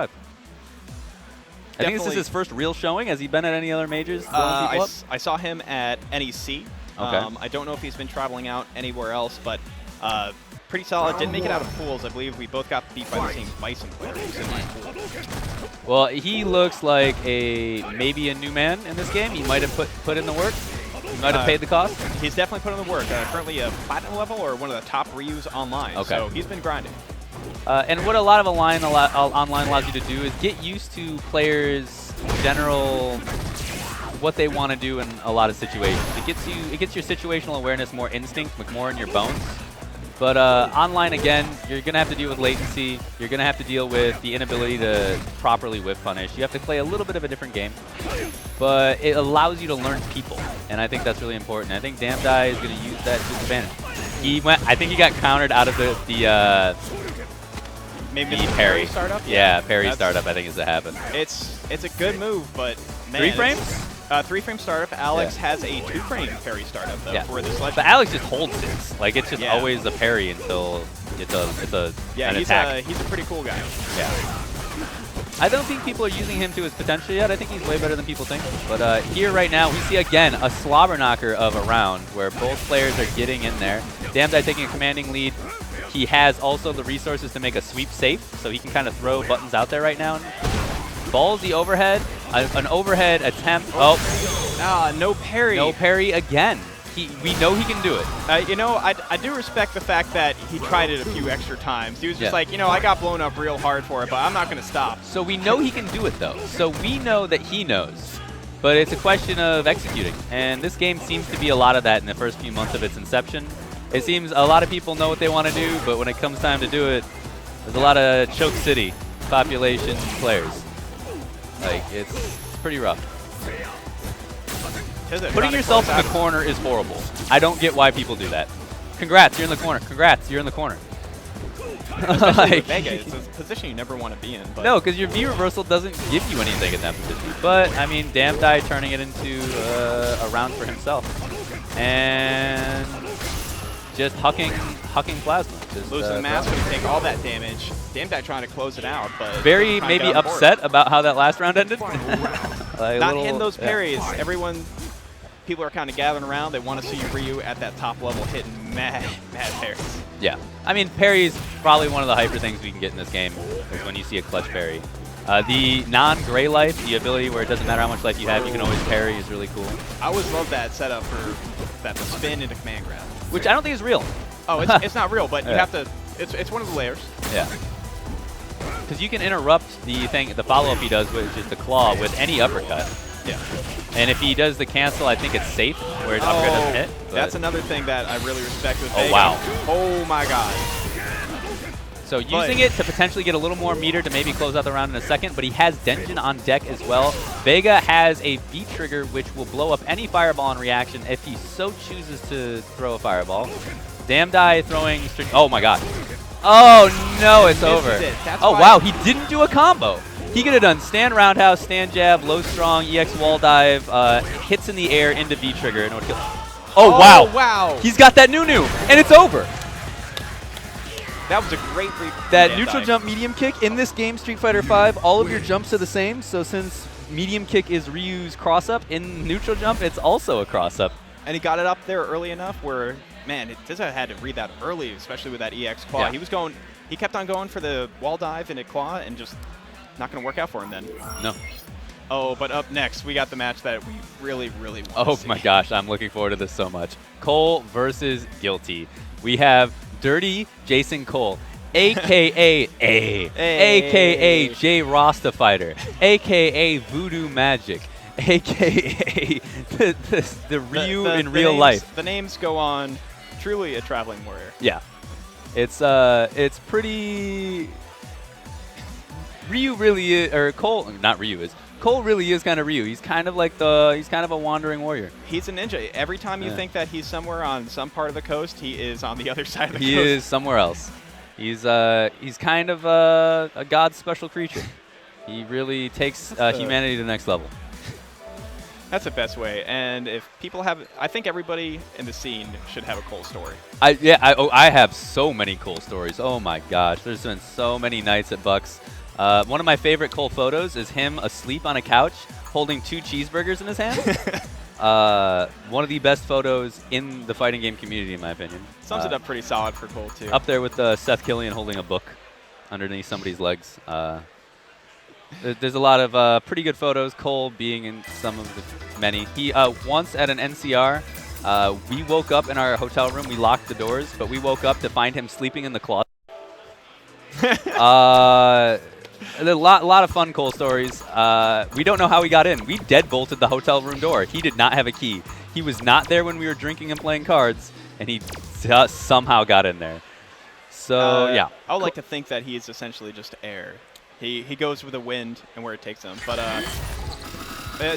I think this is his first real showing. Has he been at any other majors? I saw him at NEC. Okay. I don't know if he's been traveling out anywhere else, but pretty solid. Didn't make it out of pools. I believe we both got beat by the same Bison player who's in my pool. Well, he looks like maybe a new man in this game. He might have put in the work. He might have paid the cost. He's definitely put in the work. Currently a platinum level or one of the top Ryus online. Okay. So he's been grinding. And what a lot of online allows you to do is get used to players' general what they want to do in a lot of situations. It gets your situational awareness more instinct, more in your bones. But online, again, you're going to have to deal with latency. You're going to have to deal with the inability to properly whiff punish. You have to play a little bit of a different game. But it allows you to learn people, and I think that's really important. I think Damdai is going to use that to his advantage. I think he got countered out of the maybe parry startup. Yeah, parry startup. I think is what happened. It's a good move, but man, 3 frames. 3-frame startup. Alex has a 2-frame parry startup though for this legend. But Alex just holds this. Like it's just always a parry until it's an attack. He's a pretty cool guy. Yeah. I don't think people are using him to his potential yet. I think he's way better than people think. But here right now, we see again a slobber knocker of a round where both players are getting in there. Damdai taking a commanding lead. he has also the resources to make a sweep safe, so he can kind of throw buttons out there right now. Ballsy overhead, an overhead attempt. Oh, No parry. no parry again. We know he can do it. You know, I do respect the fact that he tried it a few extra times. He was just Yeah. like, you know, I got blown up real hard for it, but I'm not going to stop. So we know he can do it, though. So we know that he knows. But it's a question of executing. And this game seems to be a lot of that in the first few months of its inception. It seems a lot of people know what they want to do, but when it comes time to do it, there's a lot of Choke City population players. Like, it's pretty rough. Putting yourself in the corner is horrible. I don't get why people do that. Congrats, you're in the corner. Congrats, you're in the corner. Like, Vega, it's a position you never want to be in. But no, because your V reversal doesn't give you anything in that position. But, I mean, Damdai turning it into a round for himself. And just hucking plasma. Just, losing the mask when you take all that damage. Damdai trying to close it out, but very trying to maybe get on board. upset about how that last round ended. Like Not little- hitting those yeah. parries. People are kind of gathering around. They want to see Ryu at that top level hitting mad parries. Yeah. I mean, parry is probably one of the hyper things we can get in this game, is when you see a clutch parry. The non-gray life, the ability where it doesn't matter how much life you have, you can always parry, is really cool. I always love that setup for that spin into command grab. Which I don't think is real. Oh, it's not real, but you Yeah. have to. It's one of the layers. Yeah. Because you can interrupt the follow-up he does, which is the claw, with any uppercut. Yeah. And if he does the cancel, I think it's safe, where his uppercut doesn't hit. That's but- another thing that I really respect with Oh, Vega. wow. Oh my god. So using it to potentially get a little more meter to maybe close out the round in a second, but he has Denjin on deck as well. Vega has a beat trigger which will blow up any fireball in reaction if he so chooses to throw a fireball. Damdai throwing... Oh my god. Oh no, it's over. This is it. That's Oh why- wow, he didn't do a combo. He could have done stand roundhouse, stand jab, low strong, EX wall dive, hits in the air into V trigger, and it would kill. Oh wow. Wow. He's got that Nunu, and it's over. That was a great read. from That Damdai. neutral jump medium kick in this game, Street Fighter V, all of your jumps are the same. So since medium kick is Ryu's cross up, in neutral jump it's also a cross up. And he got it up there early enough where, man, Dizza had to read that early, especially with that EX claw. Yeah. He kept on going for the wall dive into claw and just not going to work out for him then. No. Oh, but up next, we got the match that we really, really want to Oh see. my gosh, I'm looking forward to this so much. Cole versus Guilty. We have Dirty Jason Cole, a.k.a. a.k.a. J Rasta Fighter, a.k.a. Voodoo Magic, a.k.a. the Ryu in real names, life. The names go on. Truly a traveling warrior. Yeah. It's pretty... Ryu really is, or Cole, not Ryu is. Cole really is kind of Ryu. He's kind of like he's kind of a wandering warrior. He's a ninja. Every time you think that he's somewhere on some part of the coast, he is on the other side of the He coast. is somewhere else. He's kind of a god's special creature. He really takes humanity to the next level. That's the best way. And if people have, I think everybody in the scene should have a Cole story. I have so many Cole stories. Oh my gosh, there's been so many nights at Bucks. One of my favorite Cole photos is him asleep on a couch holding 2 cheeseburgers in his hand. One of the best photos in the fighting game community, in my opinion. Sums it up pretty solid for Cole, too. Up there with Seth Killian holding a book underneath somebody's legs. There's a lot of pretty good photos, Cole being in some of the many. He once at an NCR, we woke up in our hotel room. We locked the doors, but we woke up to find him sleeping in the closet. A lot of fun Cole stories. We don't know how he got in. We deadbolted the hotel room door. He did not have a key. He was not there when we were drinking and playing cards, and he somehow got in there. So, yeah. I would like to think that he is essentially just air. He goes with the wind and where it takes him. But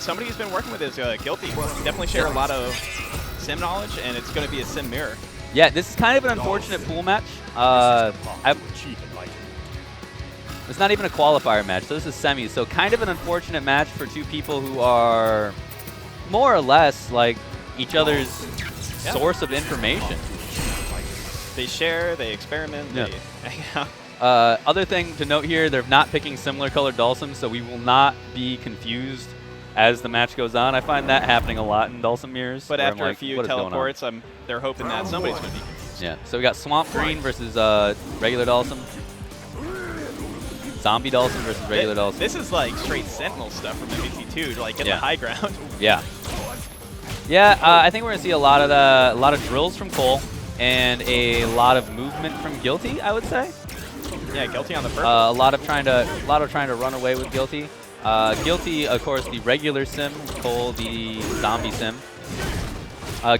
somebody who's been working with is Guilty. Definitely share a lot of sim knowledge, and it's going to be a sim mirror. Yeah, this is kind of an unfortunate pool match. It's not even a qualifier match, so this is semis. So kind of an unfortunate match for 2 people who are more or less like each other's source of information. They share, they experiment, Yeah. they hang out. Other thing to note here, they're not picking similar colored Dhalsim, so we will not be confused as the match goes on. I find that happening a lot in Dhalsim mirrors. But where I'm after a like, few what is going on? teleports, they're hoping that somebody's going to be confused. Yeah, so we got Swamp Green versus regular Dhalsim. Zombie Dhalsim versus regular Dhalsim. This is like straight Sentinel stuff from MVC2 to like get Yeah. the high ground. Yeah. Yeah, I think we're gonna see a lot of drills from Cole and a lot of movement from Guilty, I would say. Yeah, Guilty on the purple. A lot of trying to run away with Guilty. Guilty, of course, the regular sim. Cole, the zombie sim.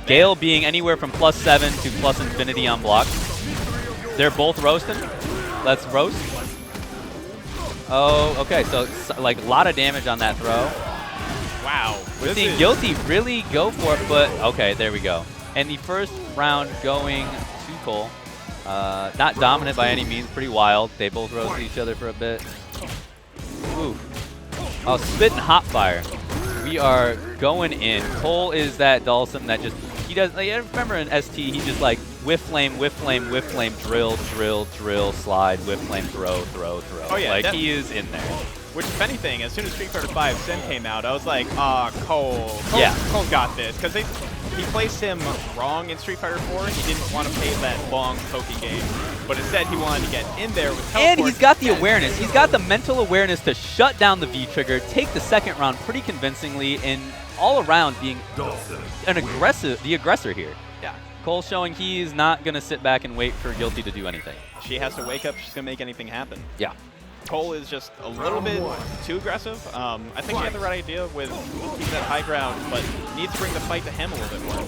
Gale being anywhere from +7 to +infinity on block. They're both roasting. Let's roast. Oh, okay. So it's like a lot of damage on that throw. Wow. We're This seeing is- Guilty really go for it, but okay, there we go. And the first round going to Cole. Not dominant by any means, pretty wild. They both roasted each other for a bit. Ooh. Oh, Spit and Hot Fire. We are going in. Cole is that Dhalsim that just, he does, like, I remember in ST, he just like whiff flame, drill, drill, drill, slide, whiff flame, throw. Oh, yeah, Like, he is in there. Which, if anything, as soon as Street Fighter V Sim came out, I was like, Cole. Yeah. Cole got this. Because he placed him wrong in Street Fighter 4. He didn't want to play that long poking game. But instead, he wanted to get in there with And teleport. he's got the awareness. He's got the mental awareness to shut down the V-trigger, take the second round pretty convincingly, and all around being the aggressor here. Yeah. Cole showing he's not going to sit back and wait for Guilty to do anything. She has to wake up. She's going to make anything happen. Yeah. Cole is just a little bit too aggressive. I think she had the right idea with keeping that high ground, but needs to bring the fight to him a little bit more.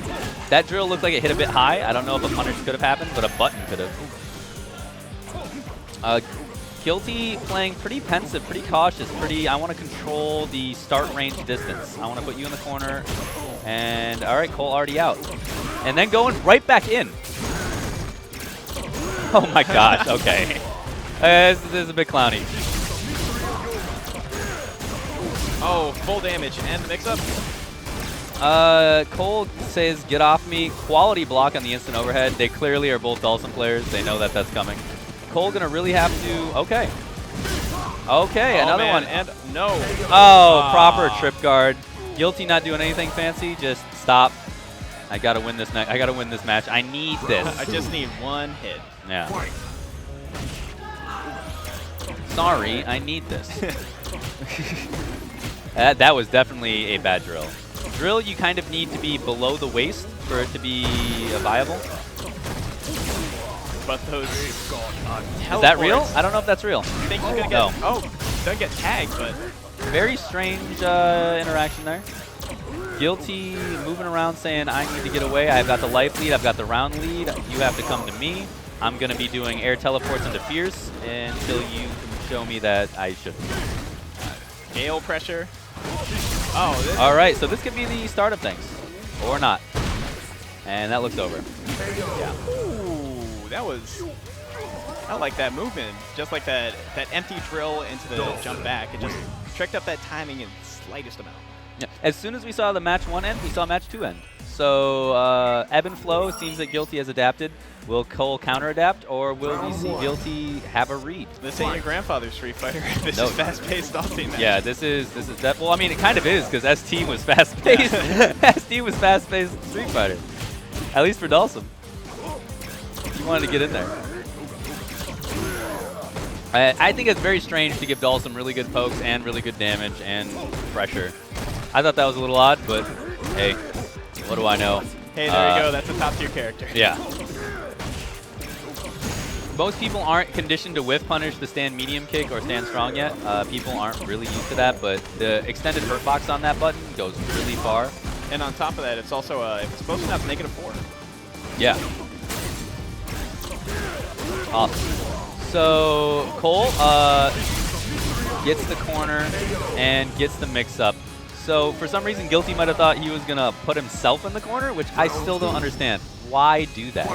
That drill looked like it hit a bit high. I don't know if a punish could have happened, but a button could have. Guilty playing pretty pensive, pretty cautious, I want to control the start range distance. I want to put you in the corner. And all right, Cole already out. And then going right back in. Oh my gosh, okay. This is a bit clowny. Oh, full damage and the mix-up. Cole says, get off me. Quality block on the instant overhead. They clearly are both Dhalsim players. They know that that's coming. Cole gonna really have to, okay. Okay, Oh, another man, one. And no. Oh, proper trip guard. Guilty not doing anything fancy, just stop. I gotta win this I gotta win this match. I need this. I just need one hit. Yeah. Sorry, I need this. That was definitely a bad drill. Drill, you kind of need to be below the waist for it to be viable. But those Is that real? teleports, I don't know if that's real. I think he's gonna get. No. Oh, doesn't get tagged, but Very strange interaction there. Guilty moving around saying, I need to get away. I've got the life lead. I've got the round lead. You have to come to me. I'm going to be doing air teleports into Fierce until you can show me that I shouldn't. Gale pressure. Oh, this All right, so this could be the start of things. Or not. And that looks over. Yeah. Ooh, that was. I like that movement. Just like that empty drill into the jump back. It just tricked up that timing in slightest amount. Yeah. As soon as we saw the match 1 end, we saw match 2 end. So ebb and flow seems that Guilty has adapted. Will Cole counter-adapt, or will we see Guilty have a read? This ain't your grandfather's Street Fighter. This No. is fast-paced all-team match. Yeah, this is well, I mean, it kind of is because ST was fast-paced. ST was fast-paced Street Fighter, at least for Dhalsim. He wanted to get in there. I think it's very strange to give Dhalsim really good pokes and really good damage and pressure. I thought that was a little odd, but hey, what do I know? Hey, there you go. That's a top-tier character. Yeah. Most people aren't conditioned to whiff punish the stand medium kick or stand strong yet. People aren't really used to that, but the extended hurt box on that button goes really far. And on top of that, it's also if it's supposed to have -4. Yeah. Awesome. So Cole gets the corner and gets the mix-up. So for some reason, Guilty might have thought he was going to put himself in the corner, which I still don't understand. Why do that?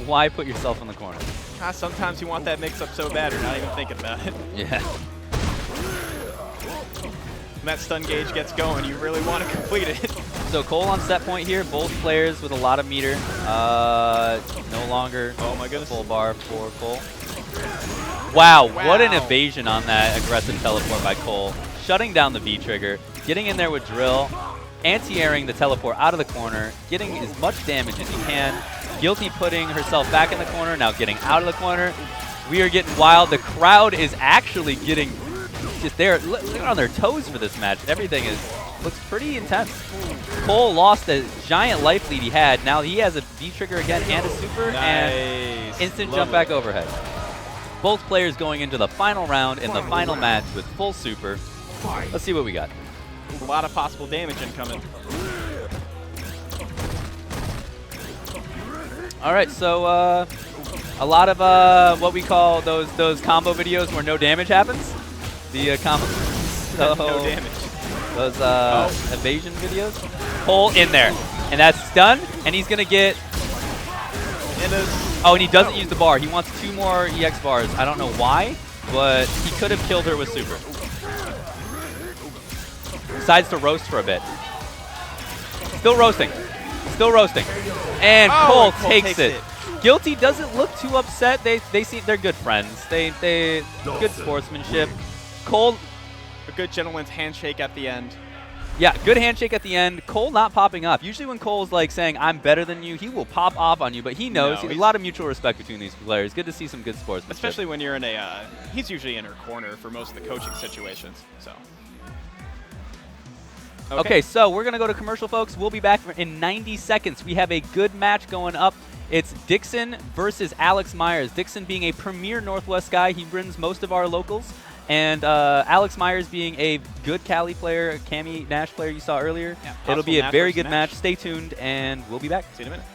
Why put yourself in the corner? Sometimes you want that mix-up so bad, you're not even thinking about it. Yeah. When that stun gauge gets going, you really want to complete it. So Cole on set point here, both players with a lot of meter. No longer Oh my goodness. full bar for Cole. Wow, what an Wow. evasion on that aggressive teleport by Cole. Shutting down the V-trigger, getting in there with drill, anti-airing the teleport out of the corner, getting as much damage as he can. Guilty putting herself back in the corner, now getting out of the corner. We are getting wild. The crowd is actually getting just there. They're on their toes for this match. Everything looks pretty intense. Cole lost the giant life lead he had. Now he has a V-trigger again and a super and instant jump back overhead. Both players going into the final round in the final match with full super. Let's see what we got. A lot of possible damage incoming. All right, so a lot of what we call those combo videos where no damage happens. The combo. So No damage. Those evasion videos. Cole in there, and that's done. And he's gonna get. Oh, and he doesn't use the bar. He wants 2 more EX bars. I don't know why, but he could have killed her with super. Decides to roast for a bit. Still roasting. Still roasting. And Cole takes it. Guilty doesn't look too upset. They seem they're good friends. They good sportsmanship. Cole, A good gentleman's handshake at the end. yeah, good handshake at the end. Cole not popping off. Usually when Cole's like saying I'm better than you, he will pop off on you, but he knows. No, a lot of mutual respect between these players. Good to see some good sportsmanship. Especially when you're in a, he's usually in her corner for most of the coaching situations, so. Okay, so we're going to go to commercial, folks. We'll be back in 90 seconds. We have a good match going up. It's Dixon versus Alex Myers. Dixon being a premier Northwest guy. He wins most of our locals. And Alex Myers being a good Cali player, a Cammy Nash player you saw earlier. Yeah, it'll be a Nash very versus good match. Stay tuned, and we'll be back. See you in a minute.